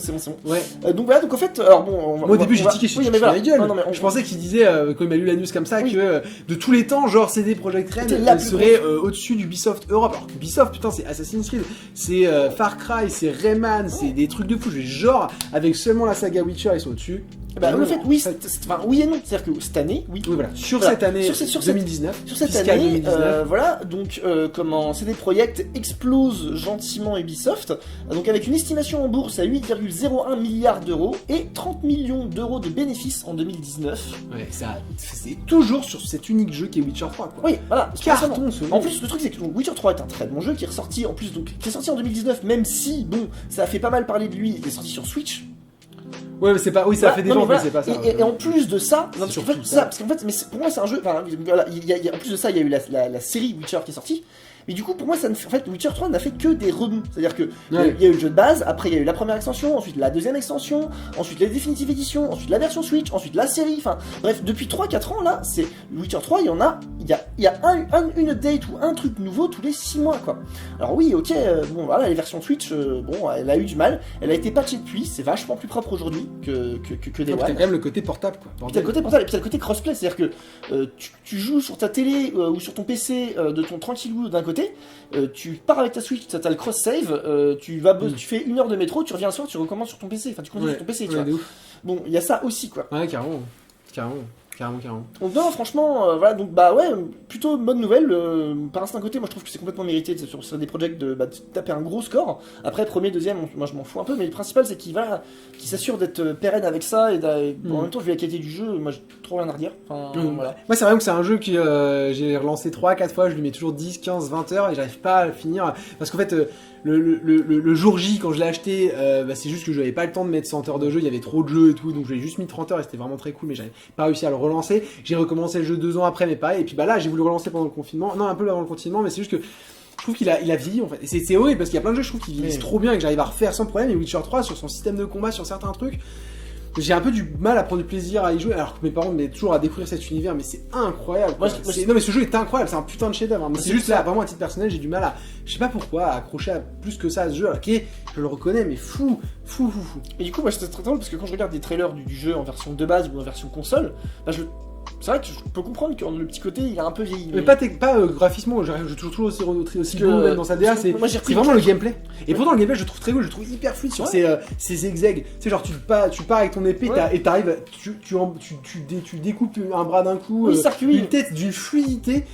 c'est bon. Ouais. Donc voilà, donc en fait, alors bon... Moi au début j'ai tiqué, je pensais qu'il disait, quand il m'a lu la news comme ça, que de tous les temps, genre CD Projekt Red serait au-dessus d'Ubisoft Europe. Alors Ubisoft, putain, c'est Assassin's Creed, c'est Far Cry, c'est Rayman, c'est des trucs de fou. Genre, avec seulement la saga Witcher, ils sont au-dessus. Bah en fait, oui et non. C'est-à-dire que cette année, cette année 2019. Sur cette année, voilà, donc CD Projekt explose gentiment Ubisoft, donc avec une estimation en bourse à 8,01 milliards d'euros et 30 millions d'euros de bénéfices en 2019. Ouais, c'est toujours sur cet unique jeu qui est Witcher 3, quoi. Oui, voilà. Carton, en plus, le truc, c'est que Witcher 3 est un très bon jeu qui est ressorti en plus, donc qui est sorti en 2019, même si, bon, ça a fait pas mal parler de lui, il est sorti sur Switch. Ouais, mais c'est pas. Oui, ça a fait des ventes, mais c'est pas ça. Et en plus de ça, parce qu'en fait, mais pour moi, c'est un jeu. Enfin, voilà, en plus de ça, il y a eu la série Witcher qui est sortie. Mais du coup, pour moi, en fait, Witcher 3 n'a fait que des rebonds. C'est-à-dire que il y a eu le jeu de base, après il y a eu la première extension, ensuite la deuxième extension, ensuite la Definitive Edition, ensuite la version Switch, ensuite la série. Enfin, bref, depuis 3-4 ans là, c'est Witcher 3, il y a une update ou un truc nouveau tous les 6 mois, quoi. Alors oui, ok, bon voilà, les versions Switch, bon, elle a eu du mal, elle a été patchée depuis, c'est vachement plus propre aujourd'hui que des T'as quand même le côté portable, quoi. Puis t'as le côté portable et puis t'as le côté crossplay, c'est-à-dire que tu joues sur ta télé ou sur ton PC de ton tranquillou d'un côté. Tu pars avec ta Switch, t'as le cross-save, tu fais 1 heure de métro, tu reviens le soir, tu recommences sur ton PC, enfin tu continues sur ton PC, tu vois. Bon, il y a ça aussi, quoi. Ouais, carrément. Donc non, franchement, voilà, donc plutôt bonne nouvelle. Par un côté, moi je trouve que c'est complètement mérité sur des projets de taper un gros score. Après, premier, deuxième, moi je m'en fous un peu, mais le principal c'est qu'il s'assure d'être pérenne avec ça, et en même temps, vu la qualité du jeu, moi j'ai trop rien à redire. Enfin, voilà. Moi c'est vrai que c'est un jeu que j'ai relancé 3-4 fois, je lui mets toujours 10, 15, 20 heures et j'arrive pas à le finir. Parce qu'en fait, le jour J, quand je l'ai acheté, c'est juste que je n'avais pas le temps de mettre 100 heures de jeu, il y avait trop de jeux et tout, donc j'ai juste mis 30 heures et c'était vraiment très cool, mais j'avais pas réussi à le relancer. J'ai recommencé le jeu 2 ans après, mais pareil. Et puis là, j'ai voulu relancer pendant le confinement. Non, un peu avant le confinement, mais c'est juste que je trouve qu'il a vieilli en fait. Et c'est horrible parce qu'il y a plein de jeux, je trouve, qui vieillissent trop bien et que j'arrive à refaire sans problème. Et Witcher 3, sur son système de combat, sur certains trucs, j'ai un peu du mal à prendre du plaisir à y jouer, alors que mes parents me mettent toujours à découvrir cet univers, mais c'est incroyable. Non, mais ce jeu est incroyable, c'est un putain de chef-d'œuvre. Mais c'est juste là, vraiment à titre personnel, j'ai du mal à, je sais pas pourquoi, à accrocher à plus que ça à ce jeu, alors qui je le reconnais, mais fou. Et du coup, moi, c'était très drôle parce que quand je regarde des trailers du jeu en version de base ou en version console, c'est vrai que je peux comprendre que le petit côté il a un peu vieilli. Mais pas graphisme, je trouve toujours aussi beau même dans sa DA, c'est vraiment le gameplay. Et pourtant le gameplay je trouve très beau, je trouve hyper fluide sur ces zigzags. Tu sais genre tu pars avec ton épée et t'arrives, tu découpes un bras d'un coup, une tête d'une fluidité.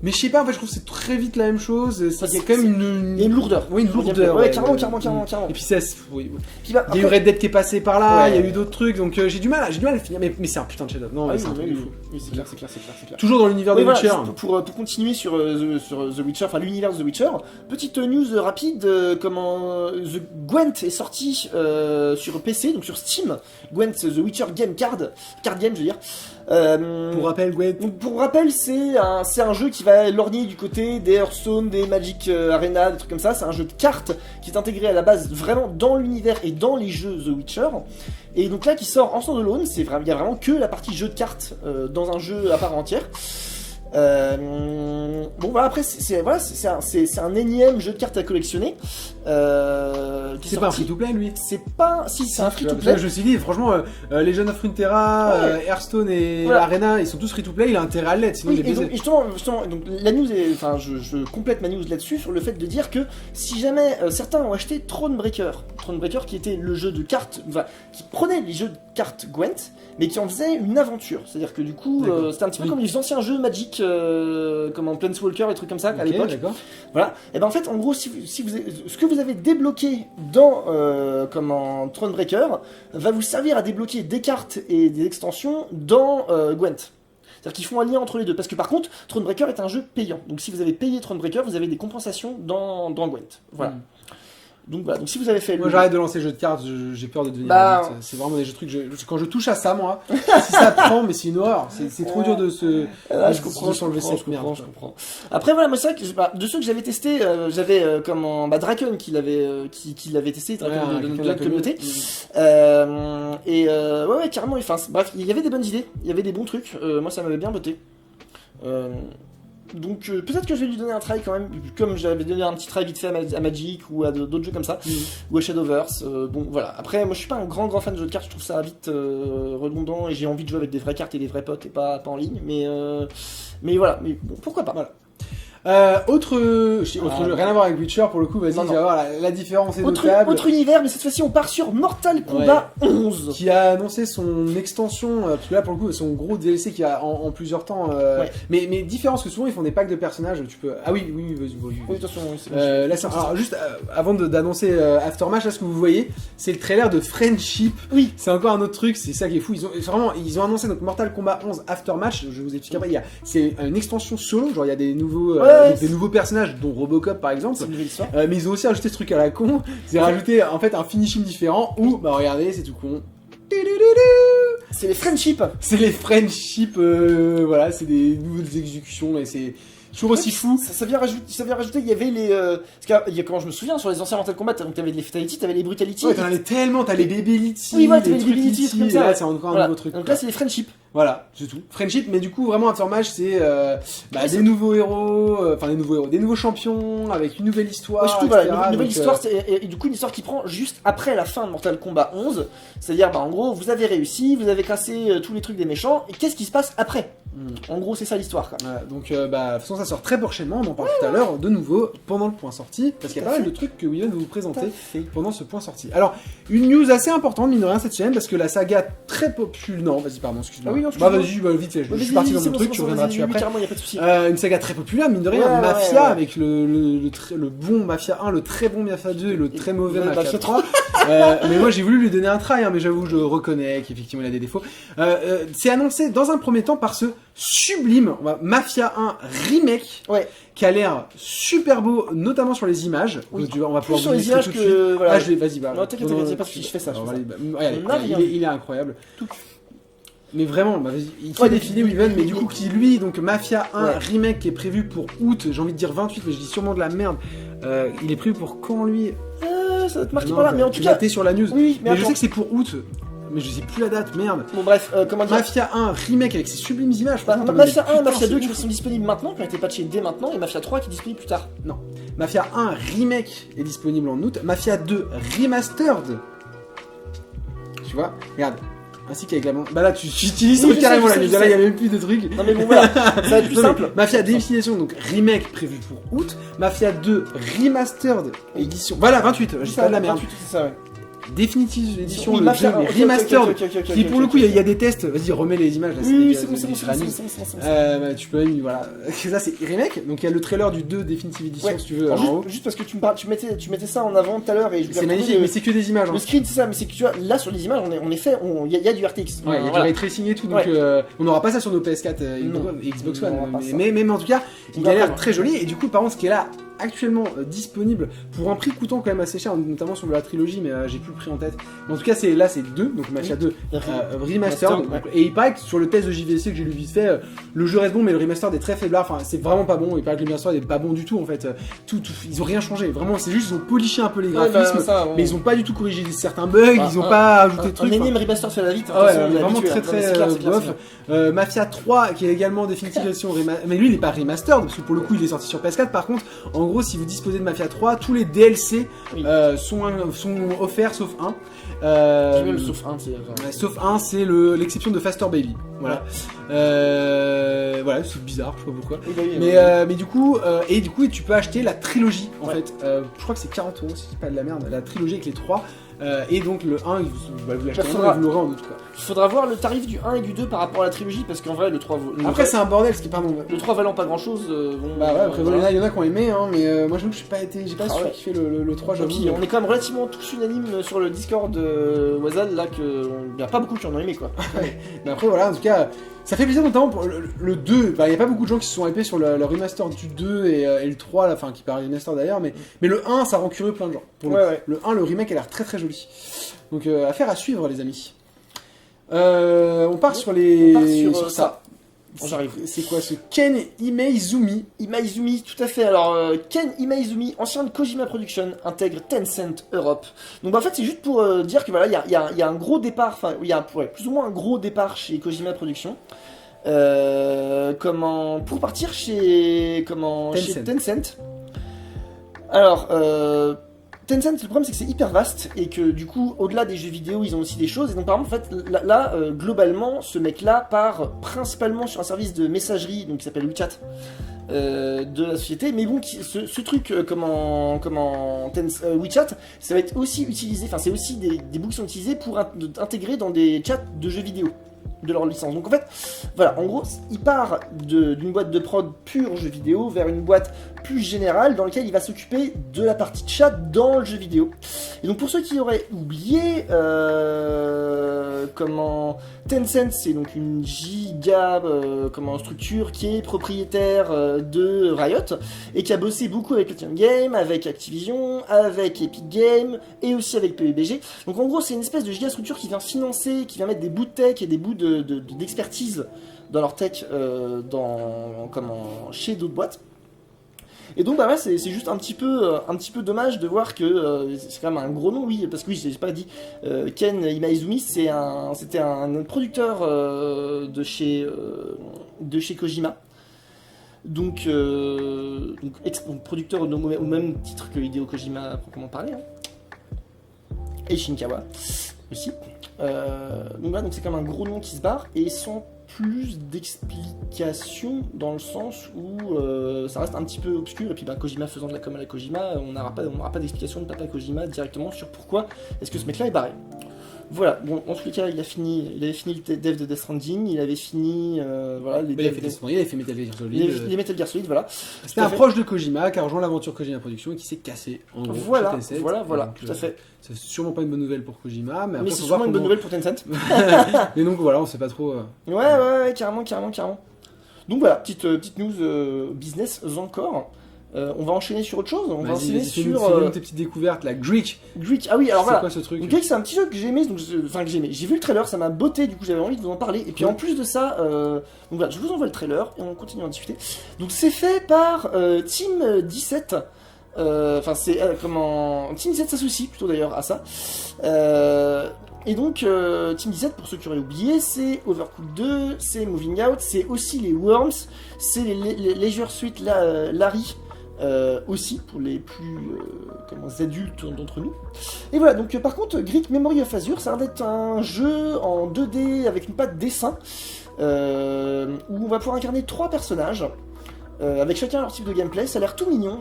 Mais je sais pas, en fait, je trouve que c'est très vite la même chose. Il y a quand même une lourdeur. Oui, une lourdeur. Ouais, carrément. Et puis ça, oui. Puis bah, il y a eu Red Dead qui est passé par là, il y a eu d'autres trucs, donc j'ai du mal à le finir. Mais c'est un putain de chef-d'œuvre. Non, c'est un truc de fou. Oui, c'est clair. Toujours dans l'univers de Witcher. Pour continuer sur The Witcher, enfin l'univers de The Witcher, petite news rapide, comment The Gwent est sorti sur PC, donc sur Steam. Gwent, The Witcher Card Game, je veux dire. Pour rappel, c'est un jeu qui va lorgner du côté des Hearthstone, des Magic Arena, des trucs comme ça. C'est un jeu de cartes qui est intégré à la base vraiment dans l'univers et dans les jeux The Witcher. Et donc là, qui sort en standalone, il y a vraiment que la partie jeu de cartes dans un jeu à part entière. Bon voilà, après c'est un énième jeu de cartes à collectionner. C'est pas un free-to-play lui. C'est un free-to-play. Je me suis dit franchement Legend of Runeterra, Hearthstone et Arena, ils sont tous free-to-play, il a intérêt à l'être sinon il est baisé. Et justement, donc la news je complète ma news là-dessus sur le fait de dire que si jamais certains ont acheté Thronebreaker qui était le jeu de cartes, qui prenait les jeux de cartes Gwent mais qui en faisait une aventure, c'est-à-dire que du coup c'était un petit peu comme les anciens jeux Magic comme en Planeswalker et trucs comme ça à l'époque. D'accord. Voilà. Et ben en fait en gros ce que vous avez débloqué dans Thronebreaker va vous servir à débloquer des cartes et des extensions dans Gwent. C'est-à-dire qu'ils font un lien entre les deux. Parce que par contre, Thronebreaker est un jeu payant. Donc si vous avez payé Thronebreaker, vous avez des compensations dans Gwent. Voilà. Donc voilà, donc si vous avez fait moi j'arrête de lancer les jeux de cartes, j'ai peur de devenir addict. C'est vraiment des jeux trucs quand je touche à ça moi, si ça prend mais c'est une horreur, c'est trop dur de se je comprends. Après voilà, moi c'est vrai que de ceux que j'avais testé, j'avais Draken qui l'avait testé, Draken de la communauté. Ouais carrément, enfin bref, il y avait des bonnes idées, il y avait des bons trucs, moi ça m'avait bien botté. Donc peut-être que je vais lui donner un try quand même, comme j'avais donné un petit try vite fait à Magic ou à d'autres jeux comme ça, ou à Shadowverse. Bon voilà, après moi je suis pas un grand fan de jeux de cartes, je trouve ça vite redondant et j'ai envie de jouer avec des vraies cartes et des vrais potes et pas en ligne, mais voilà, mais bon, pourquoi pas. Voilà. Autre jeu, rien à voir avec Witcher pour le coup, vas-y, tu vas voir la différence est notable. Autre univers, mais cette fois-ci on part sur Mortal Kombat 11 qui a annoncé son extension, parce que là pour le coup son gros DLC qui a en plusieurs temps, mais différence que souvent ils font des packs de personnages, tu peux... Ah oui, vas-y. Attention, là, alors juste avant d'annoncer Aftermath, là ce que vous voyez, c'est le trailer de Friendship. Oui. C'est encore un autre truc, c'est ça qui est fou, ils ont annoncé donc Mortal Kombat 11 Aftermatch, je vous explique après, c'est une extension solo, genre il y a des nouveaux... donc des nouveaux personnages, dont Robocop par exemple. Mais ils ont aussi rajouté ce truc à la con. Ils ont rajouté en fait un finishing différent où, bah regardez, c'est tout con. C'est les friendships. C'est les friendships, voilà, c'est des nouvelles exécutions et c'est toujours aussi fou. Ça vient rajouter, il y avait les... parce qu'il y a, quand je me souviens, sur les anciens Mortal Kombat, donc t'avais les Fatality, t'avais les Brutality. Ouais, t'en avais tellement, t'as les Babylities. Oui, voilà, t'avais les Babylities, comme ça. Là, c'est encore un nouveau truc. Donc là, c'est les friendships. Voilà, c'est tout. Friendship, mais du coup, vraiment, Aftermatch, c'est des nouveaux héros, des nouveaux champions, avec une nouvelle histoire. Ouais, surtout, voilà, une nouvelle histoire, et du coup, une histoire qui prend juste après la fin de Mortal Kombat 11. C'est-à-dire, en gros, vous avez réussi, vous avez cassé tous les trucs des méchants, et qu'est-ce qui se passe après ? En gros, c'est ça l'histoire. Donc, de toute façon, ça sort très prochainement, on en parle tout à l'heure, de nouveau, pendant le point sorti, parce qu'il y a pas mal de trucs que William va vous présenter pendant ce point sorti. Alors, une news assez importante, mine de rien, cette semaine, parce que la saga très populaire... Non, vas-y, pardon, excuse-moi. Ah oui, non, vas-y, vite fait, je suis parti dans mon truc, tu reviendras dessus après. Une saga très populaire, mine de rien, Mafia, avec le bon Mafia 1, le très bon Mafia 2 et le très mauvais Mafia 3. Mais moi, j'ai voulu lui donner un try, mais j'avoue, je reconnais qu'effectivement, il a des défauts. C'est annoncé dans un premier temps par ce sublime Mafia 1 remake, qui a l'air super beau, notamment sur les images. Oui. On va pouvoir sur les images que... Voilà. Vas-y, non, t'inquiète, c'est pas si je fais ça. Il est incroyable. Mais vraiment, il fait défiler Weaven, mais du coup, donc Mafia 1 remake qui est prévu pour août, j'ai envie de dire 28, mais je dis sûrement de la merde. Il est prévu pour quand lui ça va te marquer par là, mais en tout cas. T'es sur la news. Oui, mais je sais que c'est pour août. Mais je sais plus la date, merde. Bon bref, comment dire... Mafia 1 remake avec ses sublimes images. Mafia 1 et Mafia 2 qui sont disponibles maintenant, qui ont été patchés dès maintenant, et Mafia 3 qui est disponible plus tard. Non. Mafia 1 remake est disponible en août. Mafia 2 remastered. Tu vois, regarde. ainsi qu'avec la bande. Bah là, tu utilises carrément la news. Là, il y a même plus de trucs. Non mais bon, voilà, ça va être plus simple. Mafia Definition, donc remake prévu pour août. Mafia 2 Remastered édition. Voilà, 28, je dis pas de la merde. 28, c'est ça, ouais. Définitive édition, Oui, le Mafia, jeu, mais ok, remastered, ok, qui pour le coup, il y a des tests. Vas-y, remets les images. Là, Oui, c'est bon. tu peux même, voilà. Ça, c'est remake. Donc, il y a le trailer du 2 Définitive Edition, si tu veux. Alors, juste parce que tu mettais ça en avant tout à l'heure. C'est magnifique, mais c'est que des images. Le screen, c'est ça, mais c'est que tu vois, là, sur les images, il y a du RTX. Ouais, il y a du ray tracing et tout. Donc, on n'aura pas ça sur nos PS4 et Xbox One. Mais en tout cas, il a l'air très joli. Et du coup, par contre, ce qui est là, actuellement disponible pour un prix coûtant quand même assez cher, notamment sur la trilogie, mais j'ai plus le prix en tête. Mais en tout cas, là c'est 2, donc Mafia 2 remastered. Et il paraît que sur le test de JVC que j'ai lu vite fait, le jeu reste bon, mais le remastered est très faiblard. Enfin, c'est vraiment pas bon. Il paraît que le remastered est pas bon du tout en fait. Ils ont rien changé. Vraiment, c'est juste ils ont poliché un peu les graphismes, mais ils ont pas du tout corrigé certains bugs. Ils ont pas ajouté de trucs. Un énième remaster fait la vite. Vraiment très bof. Mafia 3 qui est également définitivement mais lui il est pas remastered parce que pour le coup il est sorti sur PS4. Par contre, en gros, si vous disposez de Mafia 3, tous les DLC sont offerts sauf un. Sauf un, c'est l'exception de Faster Baby. Voilà. Voilà, c'est bizarre, je sais pas pourquoi. Mais du coup, tu peux acheter la trilogie en fait. Je crois que c'est 40 € si je dis pas de la merde. La trilogie avec les 3. Et donc le 1, vous l'achetez en 1 et vous l'aurez en août quoi. Il faudra voir le tarif du 1 et du 2 par rapport à la trilogie parce qu'en vrai le 3 après c'est un bordel ce qui est pas bon. Le 3 valant pas grand chose. Bah ouais, après il y en a qui ont aimé hein, mais moi j'avoue que j'ai pas surkiffé le 3 j'avoue. On est quand même relativement tous unanimes sur le Discord de Wazal là que il y a pas beaucoup qui en ont aimé quoi. Mais après voilà, en tout cas ça fait plaisir notamment pour le 2, il y a pas beaucoup de gens qui se sont hypés sur le remaster du 2 et le 3, enfin qui paraît remaster d'ailleurs, mais le 1 ça rend curieux plein de gens. Le 1, le remake a l'air très très joli. Donc affaire à suivre les amis. On part sur ça. Bon, j'arrive. C'est quoi ce Ken Imaizumi? Imaizumi, tout à fait. Alors, Ken Imaizumi, ancien de Kojima Production, intègre Tencent Europe. Donc, en fait, c'est juste pour dire que voilà, il y a un gros départ, enfin, il y a plus ou moins un gros départ chez Kojima Production. Pour partir chez Tencent. Alors, Tencent, le problème c'est que c'est hyper vaste et que du coup, au-delà des jeux vidéo, ils ont aussi des choses. Et donc, par exemple, en fait, là, globalement, ce mec-là part principalement sur un service de messagerie, donc qui s'appelle WeChat, de la société. Mais bon, ce truc, WeChat, ça va être aussi utilisé. Enfin, c'est aussi des bouts qui sont utilisés pour intégrer dans des chats de jeux vidéo de leur licence. Donc en fait, voilà, en gros, il part d'une boîte de prod pure jeu vidéo vers une boîte plus générale dans laquelle il va s'occuper de la partie de chat dans le jeu vidéo. Et donc pour ceux qui auraient oublié, Tencent, c'est donc une giga structure qui est propriétaire de Riot et qui a bossé beaucoup avec Platinum Games, avec Activision, avec Epic Games et aussi avec PUBG. Donc en gros, c'est une espèce de giga structure qui vient financer, qui vient mettre des bouts de tech et des bouts d'expertise dans leur tech chez d'autres boîtes. Et donc bah ouais, c'est juste un petit peu dommage de voir que c'est quand même un gros nom, oui, parce que oui, j'ai pas dit, Ken Imaizumi c'était un producteur de chez Kojima. Donc producteur au même titre que Hideo Kojima à proprement parler, hein. Et Shinkawa aussi. Donc voilà, donc c'est quand même un gros nom qui se barre et sans plus d'explications dans le sens où ça reste un petit peu obscur et puis Kojima faisant de la com à la Kojima, on n'aura pas d'explication de papa Kojima directement sur pourquoi est-ce que ce mec là est barré. Voilà, bon, en tous les cas, il avait fini le dev de Death Stranding, il avait fini, voilà, il avait fait Metal Gear Solid. Les Metal Gear Solid, voilà. C'était un proche de Kojima qui a rejoint l'aventure Kojima Production et qui s'est cassé, en gros. Voilà, tout à fait. C'est sûrement pas une bonne nouvelle pour Kojima, mais c'est sûrement une bonne nouvelle pour Tencent. Mais donc voilà, on sait pas trop. Ouais, carrément. Donc voilà, petite news business encore. On va enchaîner sur autre chose. On va enchaîner sur une tes petites découvertes, la Greek. Ah oui, alors voilà. C'est quoi ce truc? Donc Greek, c'est un petit jeu que j'ai aimé, j'ai vu le trailer, ça m'a botté, du coup j'avais envie de vous en parler. Et puis en plus de ça, donc voilà, je vous envoie le trailer et on continue à en discuter. Donc c'est fait par Team 17. C'est Team 17 s'associe plutôt d'ailleurs à ça. Et donc Team 17, pour ceux qui auraient oublié, c'est Overcooked 2, c'est Moving Out, c'est aussi les Worms, c'est les Leisure Suit Larry. aussi pour les plus adultes d'entre nous. Et voilà, donc par contre, Greek Memory of Azure, ça a l'air d'être un jeu en 2D avec une patte dessin, où on va pouvoir incarner 3 personnages. Avec chacun leur type de gameplay, ça a l'air tout mignon.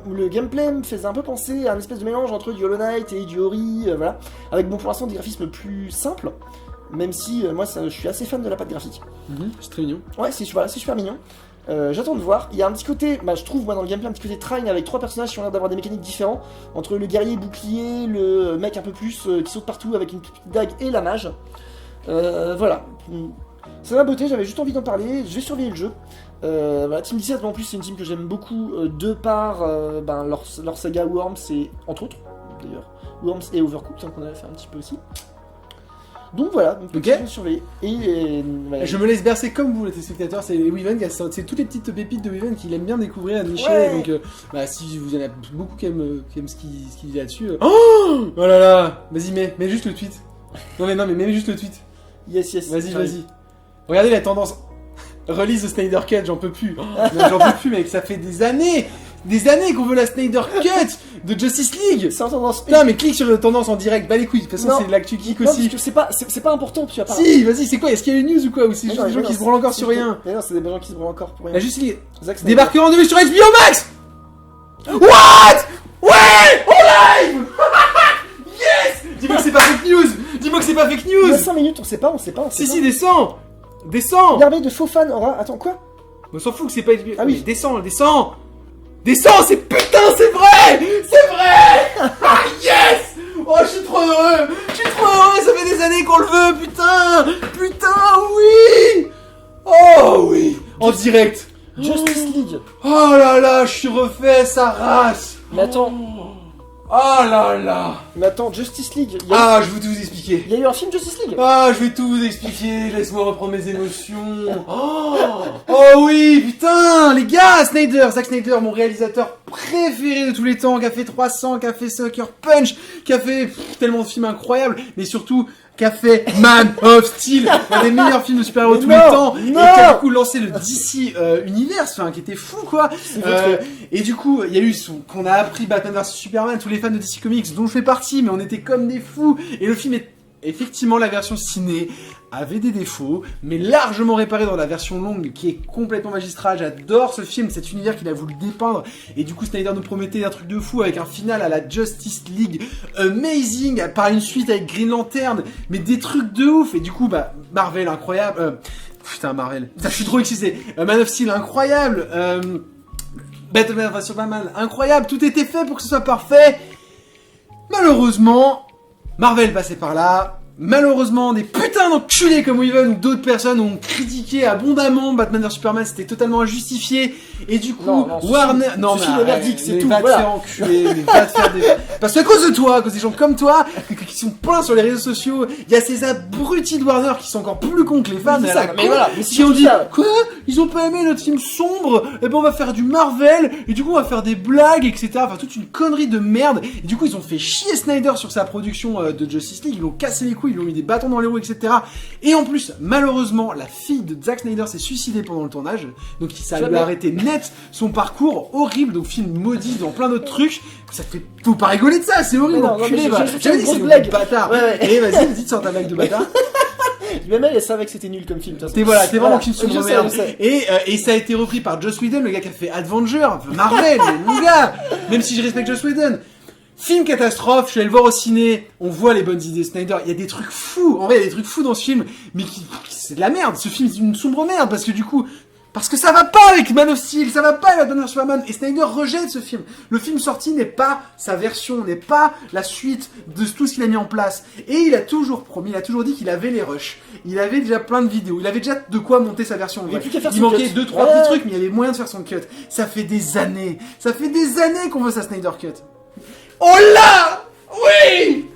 Le gameplay me faisait un peu penser à un espèce de mélange entre du Hollow Knight et du Ori, voilà. Avec bon pour l'instant des graphismes plus simples, même si moi je suis assez fan de la patte graphique. C'est très mignon. Ouais, c'est super mignon. J'attends de voir. Il y a un petit côté, je trouve moi dans le gameplay un petit côté train avec 3 personnages qui ont l'air d'avoir des mécaniques différents entre le guerrier bouclier, le mec un peu plus qui saute partout avec une petite dague et la mage. Voilà. C'est ma beauté, j'avais juste envie d'en parler. Je vais surveiller le jeu. Voilà, Team 17 en plus c'est une team que j'aime beaucoup de par leur saga Worms et entre autres d'ailleurs Worms et Overcooked qu'on avait fait un petit peu aussi. Donc voilà, donc ok. Je vais surveiller. Je me laisse bercer comme vous les téléspectateurs, c'est Weaven, c'est toutes les petites pépites de Weaven qu'il aime bien découvrir à nicher, ouais. Donc si vous en avez beaucoup qui aiment ce qu'il dit là-dessus. Oh là là, vas-y mets juste le tweet. Non mais mets juste le tweet. Yes. Vas-y. Regardez la tendance. Release the Snyder Cut, j'en peux plus. Non, j'en peux plus, mec, ça fait des années qu'on veut la Snyder Cut de Justice League. C'est en tendance. Non, mais clique sur la tendance en direct, bah les couilles. De toute façon, c'est l'actu geek aussi. Parce que c'est pas important, tu vas pas. Si, vas-y, c'est quoi? Est-ce qu'il y a une news ou quoi? Ou c'est juste des gens qui se branlent encore sur rien? Mais non, c'est des gens qui se branlent encore pour rien. La Justice League. Débarquement de vue sur HBO Max. What? Ouais! En live. Yes! Dis-moi que c'est pas fake news. Il y a 5 minutes, on sait pas. Si, descends. L'armée de faux fans aura. Attends, quoi? On s'en fout que c'est pas HBO. Ah oui. Descends, c'est putain, c'est vrai. Ah yes. Oh, je suis trop heureux, ça fait des années qu'on le veut, putain, oui. Oh oui, en direct. Justice League. Oh là là, je suis refait, sa race. Mais attends. Oh là là. Mais attends, Justice League. Je vais tout vous expliquer. Il y a eu un film Justice League. Je vais tout vous expliquer, laisse-moi reprendre mes émotions. Oh oui, putain, les gars, Zack Snyder, mon réalisateur préféré de tous les temps, qui a fait 300, qui a fait Sucker Punch, qui a fait tellement de films incroyables, mais surtout qui a fait Man of Steel, un des meilleurs films de super-héros de tous les temps, et qui a du coup lancé le DC Universe, qui était fou quoi. Et du coup, il y a eu qu'on a appris Batman vs Superman, tous les fans de DC Comics dont je fais partie, mais on était comme des fous, et le film est effectivement, la version ciné avait des défauts, mais largement réparé dans la version longue qui est complètement magistrale. J'adore ce film, cet univers qu'il a voulu dépeindre, et du coup Snyder nous promettait un truc de fou avec un final à la Justice League amazing, par une suite avec Green Lantern, mais des trucs de ouf, et du coup Marvel incroyable, Marvel, je suis trop excité, Man of Steel incroyable, Batman vs Superman incroyable, tout était fait pour que ce soit parfait. Malheureusement, Marvel passait par là. Malheureusement, des putains d'enculés comme Weaven ou d'autres personnes ont critiqué abondamment Batman vs Superman, c'était totalement injustifié. Et du coup, Warner... Non, mais le verdict, c'est tout. Va te faire enculer, va te faire des... Parce qu'à cause de toi, à cause des gens comme toi, qui sont pleins sur les réseaux sociaux, il y a ces abrutis de Warner qui sont encore plus cons que les fans, qui ont dit quoi? Ils ont pas aimé notre film sombre, et ben on va faire du Marvel, et du coup on va faire des blagues, etc. Enfin toute une connerie de merde. Et du coup ils ont fait chier Snyder sur sa production de Justice League, ils l'ont cassé les couilles, ils lui ont mis des bâtons dans les roues, etc. Et en plus, malheureusement, la fille de Zack Snyder s'est suicidée pendant le tournage, donc ça lui a arrêté net son parcours horrible, donc film maudit dans plein d'autres trucs. Ça te fait... Faut pas rigoler de ça, c'est horrible, enculé, va. J'avais dit que c'est une blague bâtard. Et vas-y, dis sur ta blague de bâtard. Même elle savait que c'était nul comme film. T'es vraiment qu'une soupe de merde. Et ça a été repris par Joss Whedon, le gars qui a fait Avenger, Marvel, mon gars. Même si je respecte Joss Whedon. Film catastrophe, je suis allé le voir au ciné, on voit les bonnes idées Snyder, il y a des trucs fous, en vrai il y a des trucs fous dans ce film, mais c'est de la merde, ce film c'est une sombre merde, parce que ça va pas avec Man of Steel, ça va pas avec Batman vs Superman, et Snyder rejette ce film. Le film sorti n'est pas sa version, n'est pas la suite de tout ce qu'il a mis en place. Et il a toujours promis, il a toujours dit qu'il avait les rushs, il avait déjà plein de vidéos, il avait déjà de quoi monter sa version. Il manquait 2-3 petits trucs, mais il y avait moyen de faire son cut. Ça fait des années qu'on veut sa Snyder Cut. Oh là! Oui!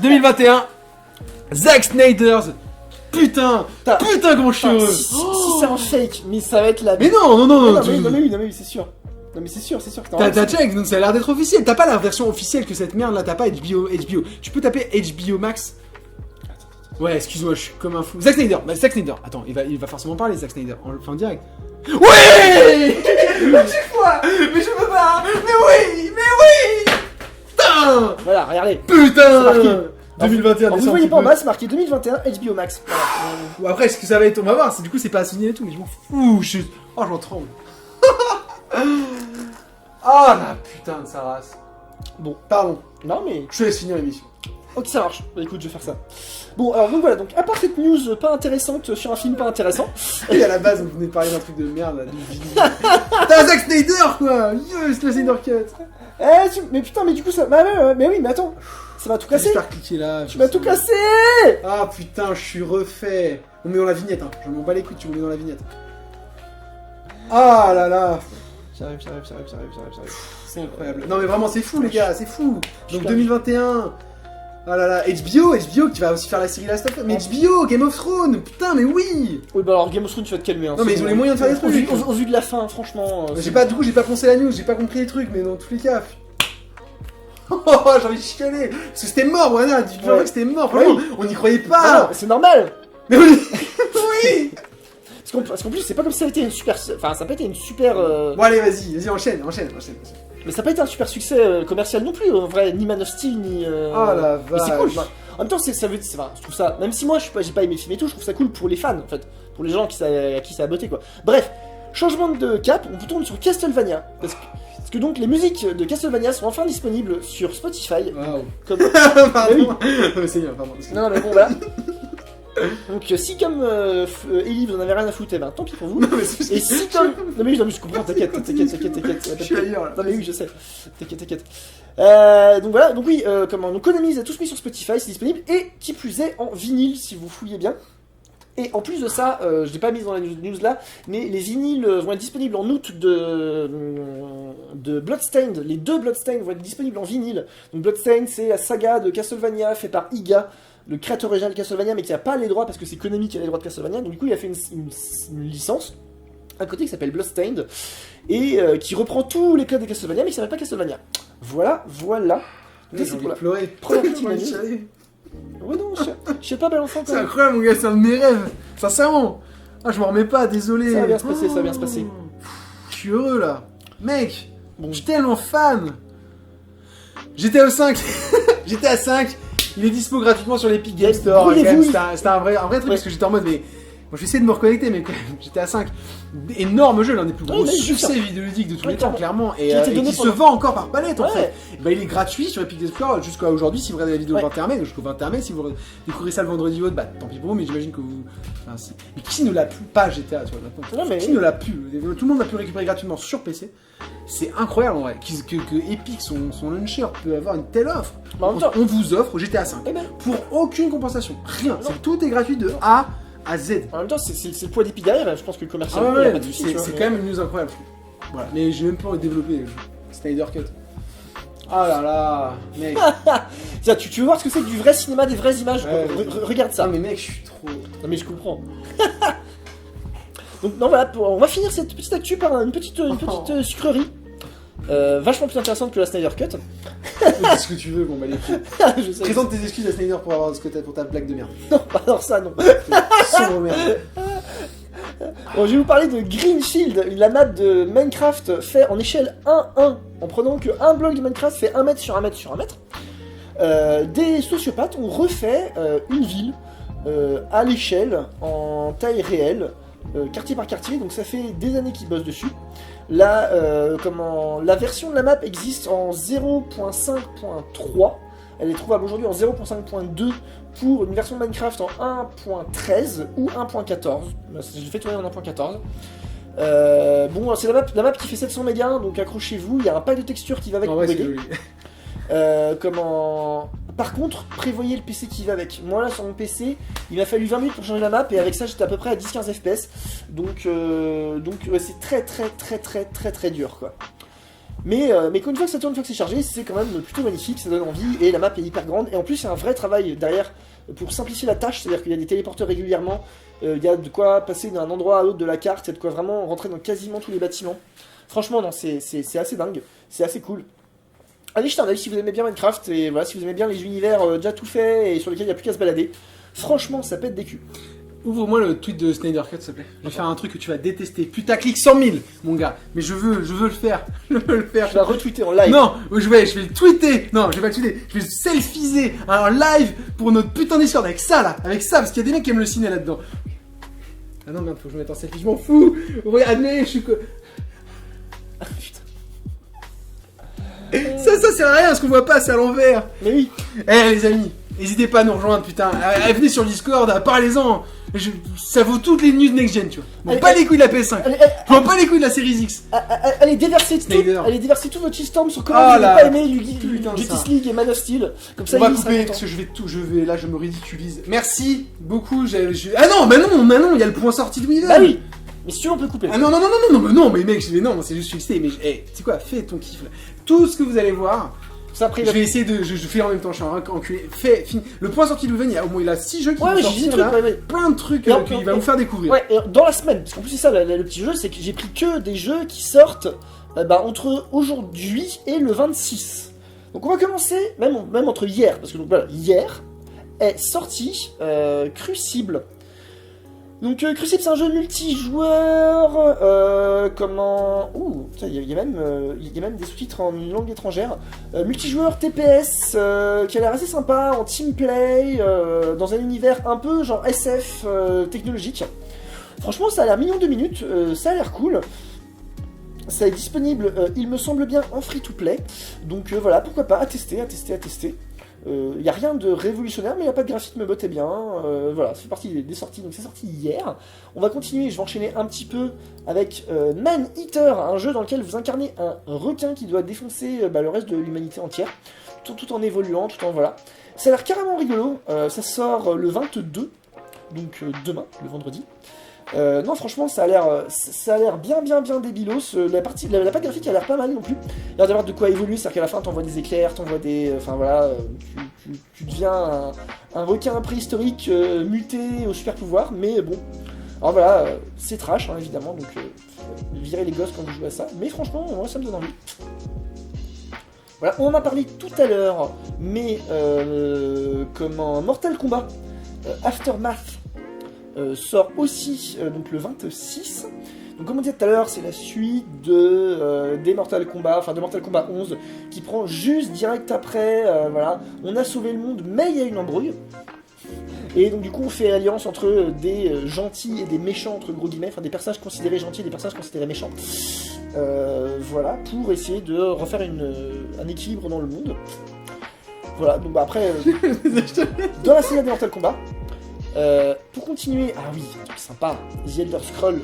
2021, Zack Snyder's. Putain, comment je suis heureux. Si c'est un fake, mais ça va être la... Mais non. Non, mais c'est sûr. Non mais c'est sûr que t'as check, donc ça a l'air d'être officiel. T'as pas la version officielle que cette merde là, t'as pas HBO. Tu peux taper HBO Max. Ouais, excuse-moi, je suis comme un fou. Zack Snyder, Zack Snyder. Attends, il va forcément parler, Zack Snyder. On le fait en direct. Oui. À chaque fois. Mais je peux pas. Mais oui. Putain. Voilà, regardez. Putain. 2021. Alors, vous voyez pas en bas, c'est marqué 2021 HBO Max. Voilà. Après, est-ce que ça va être, on va voir. Du coup, c'est pas assigné et tout, mais je m'en fous. Oh, j'en tremble. Ah la putain de sa race. Bon, Pardon. non mais. Je te laisse finir l'émission. Ok, ça marche. Bah écoute, je vais faire ça. Bon, alors donc voilà, donc à part cette news pas intéressante sur un film pas intéressant. Et à la base, on venait de parler d'un truc de merde là. T'as Zack Snyder quoi. Yes, le Snyder Cut. Mais putain, mais du coup ça. Mais oui, mais attends. Ça va tout casser. J'espère cliquer là. Tu vas tout casser. Ah putain, je suis refait. On met dans la vignette, hein. Je m'en bats les couilles, tu me mets dans la vignette. Ah là là. J'arrive. C'est incroyable. Non mais vraiment, c'est fou les gars, c'est fou. Donc 2021. Ah là là, HBO qui va aussi faire la série Last of Us. Mais HBO, Game of Thrones, putain, mais oui. Oui, bah alors Game of Thrones, tu vas te calmer. Hein, non mais ils ont les moyens de faire des trucs. Au vu de la fin, franchement. Du coup, j'ai pas pensé la news, j'ai pas compris les trucs, mais dans tous les cas. Oh, j'ai envie de chicaner. Parce que c'était mort, voilà, dis-moi que c'était mort. Franchement, on n'y croyait pas. Ah non, c'est normal. Mais oui. Oui. Parce qu'en plus, c'est pas comme si ça avait été une super. Enfin, ça n'a pas été une super. Bon, allez, vas-y, enchaîne. Mais ça n'a pas été un super succès commercial non plus, en vrai, ni Man of Steel, ni. Oh la vache. Mais c'est cool. En même temps, je trouve ça. Même si moi, j'ai pas aimé le film et tout, je trouve ça cool pour les fans, en fait. Pour les gens à qui ça a botté, quoi. Bref, changement de cap, on tourne sur Castlevania. Parce que donc, les musiques de Castlevania sont enfin disponibles sur Spotify. Waouh. Comme. Pardon. Oui. Non, mais c'est bien, pardon. Non, mais bon, voilà. Donc si comme Ellie vous en avez rien à foutre, eh ben tant pis pour vous. Non mais c'est Et si comme... Non mais je comprends, t'inquiète. Je suis ailleurs là. Non mais oui, je sais. T'inquiète. Donc voilà, donc oui, donc Konami les a tous mis sur Spotify, c'est disponible, et qui plus est en vinyle si vous fouillez bien. Et en plus de ça, je l'ai pas mis dans la news là, mais les vinyles vont être disponibles en août de Bloodstained. Les deux Bloodstained vont être disponibles en vinyle. Donc Bloodstained, c'est la saga de Castlevania fait par Iga, le créateur original de Castlevania, mais qui n'a pas les droits parce que c'est Konami qui a les droits de Castlevania. Donc du coup, il a fait une licence à côté qui s'appelle Bloodstained et qui reprend tous les codes de Castlevania, mais qui s'appelle pas Castlevania. Voilà. J'ai C'est pour la pleuré. première petite news. Ouais non, je sais pas balancer encore. C'est incroyable mon gars, c'est un de mes rêves. Sincèrement. Ah, je m'en remets pas, désolé. Ça va bien se passer. Je suis heureux là. Mec, bon, je suis tellement fan. GTA 5. GTA 5. Il est dispo gratuitement sur l'Epic Games Store. C'était un vrai truc parce que j'étais en mode mais moi je vais essayer de me reconnecter mais quand même GTA 5 énorme jeu, l'un des plus gros succès vidéoludiques de tous les temps clairement et qui se vend encore par palette en fait. Bah, il est gratuit sur Epic Games Store jusqu'à aujourd'hui si vous regardez la vidéo le 21 mai, jusqu'au 21 mai si vous découvrez ça le vendredi haut, bah tant pis pour vous mais j'imagine que vous mais qui ne l'a plus pas GTA tu vois maintenant. Qui ne l'a plus tout le monde a pu le récupérer gratuitement sur PC. C'est incroyable en vrai que Epic son launcher peut avoir une telle offre. On vous offre GTA 5 pour aucune compensation, rien, tout est gratuit de A à Z. En même temps, c'est le poids d'Epic derrière, je pense que le commercial, il y a pas de soucis, c'est quand même une news incroyable. Voilà, mais j'ai même pas développé le jeu. Snyder Cut. Ah là là, mec. Tiens, tu veux voir ce que c'est que du vrai cinéma, des vraies images? Regarde ça. Non mais mec, je suis trop... Non mais je comprends. Donc non voilà, on va finir cette petite actu par une petite sucrerie. Vachement plus intéressante que la Snyder Cut. Qu'est-ce que tu veux, bon bah les couilles. Je sais. Présente tes excuses à Snyder pour avoir ce que t'as pour ta blague de merde. Non, alors ça non. Sombre merde. Bon, je vais vous parler de Green Shield, la map de Minecraft fait en échelle 1-1, en prenant que un bloc de Minecraft fait 1 mètre sur 1 mètre sur 1 mètre. Des sociopathes ont refait une ville à l'échelle, en taille réelle, quartier par quartier, donc ça fait des années qu'ils bossent dessus. Là, la version de la map existe en 0.5.3, elle est trouvable aujourd'hui en 0.5.2 pour une version de Minecraft en 1.13 ou 1.14. J'ai fait tourner en 1.14. Bon, c'est la map qui fait 700 mégas, donc accrochez-vous, il y a un pack de textures qui va avec. En vrai, c'est joli. Par contre, prévoyez le PC qui va avec. Moi là sur mon PC, il m'a fallu 20 minutes pour changer la map et avec ça j'étais à peu près à 10-15 FPS. Donc ouais, c'est très dur quoi. Mais une fois que ça tourne, une fois que c'est chargé, c'est quand même plutôt magnifique, ça donne envie et la map est hyper grande. Et en plus, il y a un vrai travail derrière pour simplifier la tâche, c'est-à-dire qu'il y a des téléporteurs régulièrement, il y a de quoi passer d'un endroit à l'autre de la carte, il y a de quoi vraiment rentrer dans quasiment tous les bâtiments. Franchement, non, c'est assez dingue, c'est assez cool. Allez jeter un avis si vous aimez bien Minecraft, et voilà, si vous aimez bien les univers déjà tout faits et sur lesquels il n'y a plus qu'à se balader. Franchement, ça pète des culs. Ouvre-moi le tweet de Snyder Cut, s'il te plaît. Je vais faire un truc que tu vas détester. Putaclic 100 000, mon gars. Mais je veux le faire. Je veux le faire. Je vais retweeter en live. Non, je vais le tweeter. Non, je vais pas le tweeter. Je vais le selfiser en live pour notre putain d'histoire avec ça, là. Avec ça, parce qu'il y a des mecs qui aiment le ciné là-dedans. Ah non, merde, faut que je me mette en selfie. Je m'en fous. Regardez, je suis... Ah, putain. Ça sert à rien, ce qu'on voit pas, c'est à l'envers. Mais oui. Eh, les amis, n'hésitez pas à nous rejoindre, putain. Venez sur le Discord, parlez-en. Ça vaut toutes les news next-gen, tu vois. Pas les couilles de la PS5. Je pas les couilles de la Series X. Allez déverser tout votre shitstorm sur comment vous n'avez pas aimé Justice League et Man of Steel. Comme ça, on va couper parce que là, je me ridiculise. Merci beaucoup. Ah non, mais non, il y a le point sorti de Weaver. Bah oui. Mais si tu veux, on peut couper. Ah non, mais mec, c'est juste fixé. Mais tu sais quoi, fais ton kiff là. Tout ce que vous allez voir. Ça, après, je vais essayer de. Je fais en même temps, je suis un enculé. Fini. Le point sorti de Weaver, il a 6 jeux qui vont sortir là. Plein de trucs qu'il va vous faire découvrir. Ouais, et dans la semaine, parce qu'en plus, c'est ça le petit jeu, c'est que j'ai pris que des jeux qui sortent entre aujourd'hui et le 26. Donc on va commencer, même entre hier, parce que donc voilà, hier est sorti Crucible. Donc Crucible, c'est un jeu multijoueur, Ouh, il y a même des sous-titres en langue étrangère. Multijoueur TPS, qui a l'air assez sympa, en team play, dans un univers un peu genre SF technologique. Franchement, ça a l'air mignon 2 minutes, ça a l'air cool. Ça est disponible, il me semble bien, en free-to-play. Donc voilà, pourquoi pas, à tester. Il n'y a rien de révolutionnaire, mais il n'y a pas de graphisme botté bien. Voilà, ça fait partie des sorties, donc c'est sorti hier. On va continuer, je vais enchaîner un petit peu avec Man Eater, un jeu dans lequel vous incarnez un requin qui doit défoncer le reste de l'humanité entière, tout en évoluant, tout en voilà. Ça a l'air carrément rigolo, ça sort le 22, donc demain, le vendredi. Non, franchement, ça a l'air bien débilos. La patte graphique a l'air pas mal non plus. Il y a d'avoir de quoi évoluer, c'est-à-dire qu'à la fin, t'envoies des éclairs, t'envoies des... Enfin voilà, tu deviens un requin préhistorique muté au super pouvoir, mais bon. Alors voilà, c'est trash, hein, évidemment, donc virez les gosses quand vous jouez à ça. Mais franchement, moi, ça me donne envie. Voilà, on en a parlé tout à l'heure, mais Mortal Kombat Aftermath sort aussi donc le 26. Donc comme on disait tout à l'heure, c'est la suite des Mortal Kombat, enfin de Mortal Kombat 11, qui prend juste direct après, voilà. On a sauvé le monde, mais il y a une embrouille. Et donc du coup on fait alliance entre des gentils et des méchants, entre gros guillemets, enfin des personnages considérés gentils et des personnages considérés méchants. Voilà, pour essayer de refaire un équilibre dans le monde. Voilà, donc après, dans la série des Mortal Kombat, pour continuer, ah oui, un truc sympa, The Elder Scrolls.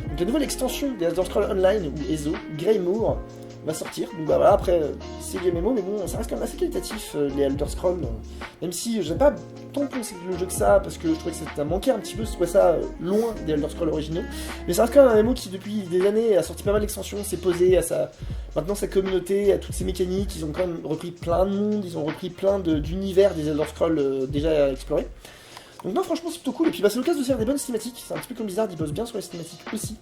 Donc la nouvelle extension des Elder Scrolls Online, ou ESO, Greymoor, va sortir. Donc bah voilà, après, c'est du MMO, mais bon, ça reste quand même assez qualitatif, les Elder Scrolls. Même si j'aime pas tant penser le jeu que ça, parce que je trouvais que ça manquait un petit peu, je trouvais ça loin des Elder Scrolls originaux. Mais ça reste quand même un MMO qui, depuis des années, a sorti pas mal d'extensions, s'est posé à maintenant sa communauté, à toutes ses mécaniques. Ils ont quand même repris plein de monde, ils ont repris plein d'univers des Elder Scrolls déjà explorés. Donc non, franchement, c'est plutôt cool. Et puis bah, c'est l'occasion de faire des bonnes cinématiques. C'est un petit peu comme Blizzard, ils bossent bien sur les cinématiques aussi.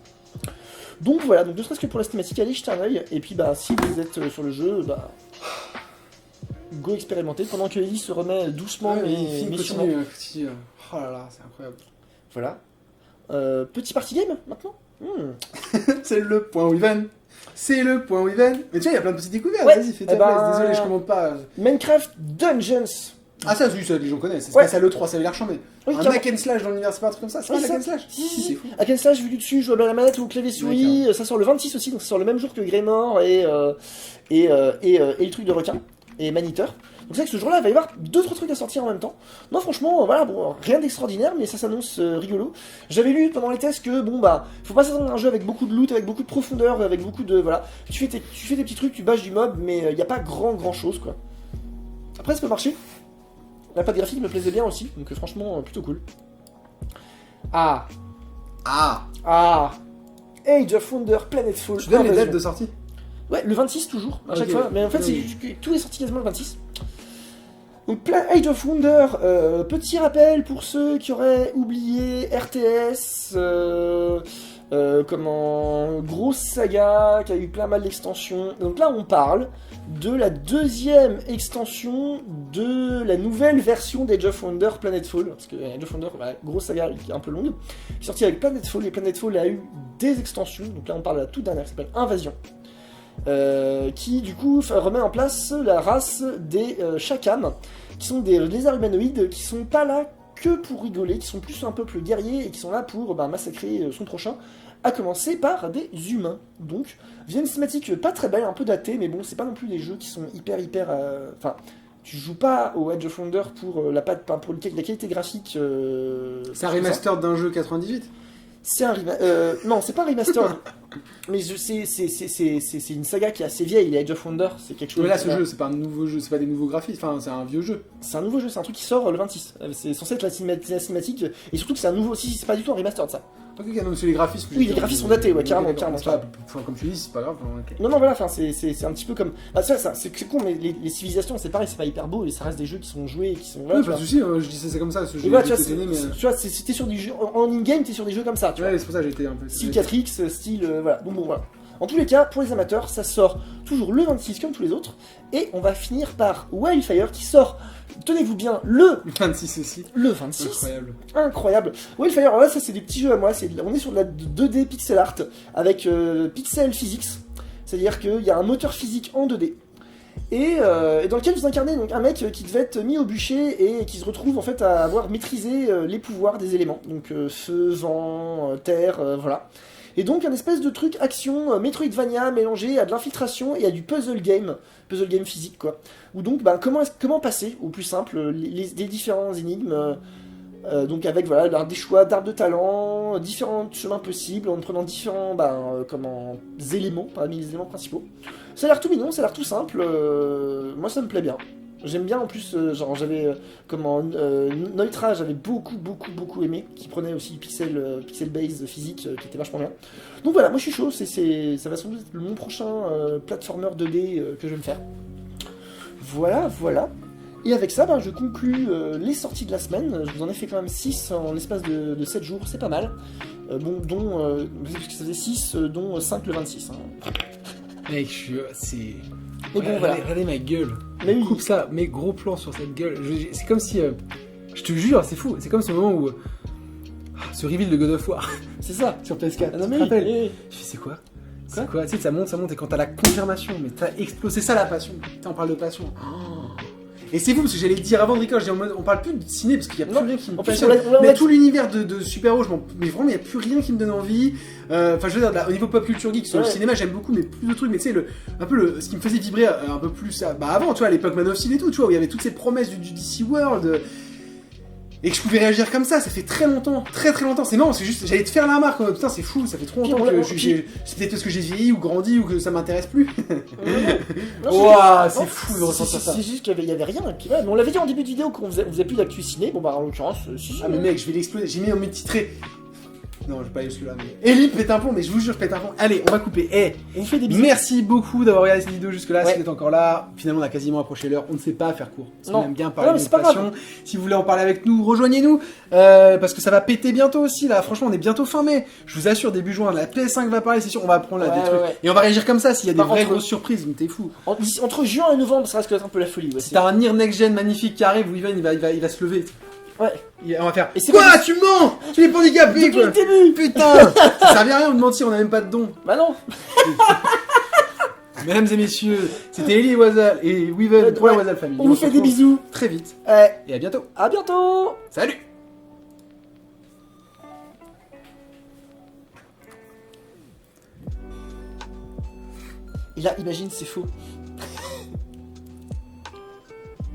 Donc voilà, donc ne serait-ce que pour la cinématique, allez jeter un oeil. Et puis bah, si vous êtes sur le jeu, bah, go expérimenter. Pendant que Ellie se remet doucement mais sûrement. Oh là là, c'est incroyable. Voilà. Petit party game maintenant. C'est le point Weaven. C'est le point Weaven. Mais tu vois, il y a plein de petites découvertes. Ouais. Vas-y, fais ta place. Désolé, je commande pas. Minecraft Dungeons. Ah ça, oui, ça, les gens connaissent. C'est passé à l'E3, ça avait l'air chambé. Oui, un hack and slash dans l'univers, c'est pas un truc comme ça. C'est pas un hack and slash. Si, c'est fou. Hack and slash vu du dessus, je vois bien la manette ou clavier souris. Ça sort le 26 aussi, donc ça sort le même jour que Greymoor et le truc de requin et Man Eater. Donc c'est vrai que ce jour-là, il va y avoir 2-3 trucs à sortir en même temps. Non, franchement, voilà, bon, rien d'extraordinaire, mais ça s'annonce rigolo. J'avais lu pendant les tests que, bon, bah, faut pas s'attendre à un jeu avec beaucoup de loot, avec beaucoup de profondeur, avec beaucoup de, voilà. Tu fais des petits trucs, tu bâches du mob, mais il n'y a pas grand chose, quoi. Après, ça peut marcher. La patte graphique me plaisait bien aussi, donc franchement, plutôt cool. Age of Wonder Planetfall. Tu donnes les dates de sortie? Ouais, le 26 toujours, à chaque fois. Mais en fait, tout est sorti quasiment le 26. Donc, Age of Wonder, petit rappel pour ceux qui auraient oublié RTS, Grosse saga qui a eu plein mal d'extensions. Donc là, on parle de la deuxième extension de la nouvelle version d'Age of Wonder Planetfall. Parce que Age of Wonder, grosse saga qui est un peu longue, qui est sortie avec Planetfall. Et Planetfall a eu des extensions. Donc là, on parle de la toute dernière qui s'appelle Invasion. Qui du coup remet en place la race des Shakam, qui sont des lézards humanoïdes qui sont pas là que pour rigoler, qui sont plus un peuple guerrier et qui sont là pour massacrer son prochain, à commencer par des humains. Donc, via une cinématique pas très belle, un peu datée, mais bon, c'est pas non plus des jeux qui sont hyper... Enfin, tu joues pas au Age of Wonder pour la qualité graphique... c'est un remaster d'un jeu 98 ? C'est un remaster... non, c'est pas un remaster. Mais c'est une saga qui est assez vieille, les Age of Wonder, c'est quelque chose... Mais là, ce jeu, c'est pas un nouveau jeu, c'est pas des nouveaux graphismes, enfin, c'est un vieux jeu. C'est un nouveau jeu, c'est un truc qui sort le 26. C'est censé être la cinématique, et surtout que c'est un nouveau... Si, c'est pas du tout un remaster de ça. Ok, non, c'est les graphismes... Oui, les graphismes sont datés, ouais, carrément. Enfin, comme tu dis, c'est pas grave. Okay. Non, voilà, enfin, c'est un petit peu comme... c'est con, mais les civilisations, c'est pareil, c'est pas hyper beau, et ça reste des jeux qui sont joués, et qui sont... Oui, pas de soucis, je dis c'est comme ça, ce jeu. Tu vois, si t'es sur des jeux... En in-game, t'es sur des jeux comme ça, tu vois. Ouais, c'est pour ça que j'ai été un peu... Style 4X, style... voilà, donc bon, voilà. En tous les cas, pour les amateurs, ça sort toujours le 26 comme tous les autres, et on va finir par Wildfire qui sort, tenez-vous bien, le 26 aussi. Le 26. Incroyable. Incroyable. Wildfire, alors là, ça c'est des petits jeux à moi, on est sur de la 2D pixel art avec pixel physics, c'est-à-dire qu'il y a un moteur physique en 2D. Et dans lequel vous incarnez donc un mec qui devait être mis au bûcher et qui se retrouve en fait à avoir maîtrisé les pouvoirs des éléments, donc feu, vent, terre, voilà. Et donc un espèce de truc action Metroidvania mélangé à de l'infiltration et à du puzzle game physique quoi. Où donc comment passer au plus simple les différents énigmes, donc avec voilà des choix d'arbres de talent, différents chemins possibles en prenant différents éléments parmi les éléments principaux. Ça a l'air tout mignon, ça a l'air tout simple. Moi ça me plaît bien. J'aime bien en plus, j'avais Neutra, j'avais beaucoup aimé, qui prenait aussi pixel base physique, qui était vachement bien. Donc voilà, moi je suis chaud, ça va sans doute être mon prochain platformer 2D que je vais me faire. Voilà. Et avec ça, je conclus les sorties de la semaine. Je vous en ai fait quand même 6 en l'espace de 7 jours, c'est pas mal. Ça faisait 6, dont 5 le 26. Hein. Mec, c'est... Et bon, voilà. Regardez ma gueule. Mais oui. Coupe ça, mes gros plans sur cette gueule. C'est comme si... je te jure, c'est fou. C'est comme ce moment où... ce reveal de God of War. C'est ça. Sur PS4. Non, tu te rappelles? Je fais, c'est quoi? C'est quoi? Tu sais, ça monte, et quand t'as la confirmation, mais t'as explosé. C'est ça la passion. Putain, on parle de passion. Et c'est fou, parce que j'allais te dire avant de record, on parle plus de ciné, parce qu'il n'y a plus rien qui me passionne. Mais tout l'univers de super-héros, mais vraiment, il n'y a plus rien qui me donne envie. Enfin, je veux dire, au niveau pop culture geek, sur le cinéma, j'aime beaucoup, mais plus de trucs. Mais tu sais, ce qui me faisait vibrer un peu plus, avant, tu vois, à l'époque Man of Steel et tout, tu vois, où il y avait toutes ces promesses du DC World. Et que je pouvais réagir comme ça fait très longtemps, très longtemps. C'est marrant, c'est juste, j'allais te faire la remarque, putain, c'est fou, ça fait trop longtemps que c'est peut-être parce que j'ai vieilli ou grandi ou que ça m'intéresse plus. Waouh, c'est fou de ressentir ça. C'est juste qu'il y avait rien. Mais on l'avait dit en début de vidéo qu'on faisait plus d'actu ciné. Bon, en l'occurrence, si. Ah, mais mec, je vais l'exploser. J'ai mis en titré. Non, je vais pas aller jusque-là. Mais... Ellie pète un plomb, mais je vous jure, je pète un plomb. Allez, on va couper. On fait des bisous. Merci beaucoup d'avoir regardé cette vidéo jusque-là. Si vous êtes encore là, finalement, on a quasiment approché l'heure. On ne sait pas faire court. On aime bien parler de notre passion. Si vous voulez en parler avec nous, rejoignez-nous. Parce que ça va péter bientôt aussi. Là, franchement, on est bientôt fin mai. Je vous assure, début juin, la PS5 va parler, c'est sûr. On va prendre des trucs. Et on va réagir comme ça s'il y a des vraies grosses surprises. Donc, t'es fou. Entre juin et novembre, ça risque d'être un peu la folie. Si t'as un Nier Next Gen magnifique qui arrive, Weaven, il va se lever. Ouais. On va faire. Et c'est quoi? Tu mens? Tu es pas handicapé quoi? Depuis le début. Putain. Ça servait à rien de mentir, on a même pas de don. Bah non. Mesdames et messieurs, c'était Ellie et Weaven pour la Wazal Family. On vous fait des bisous. Très vite. Et à bientôt. À bientôt. Salut. Et là, imagine, c'est faux.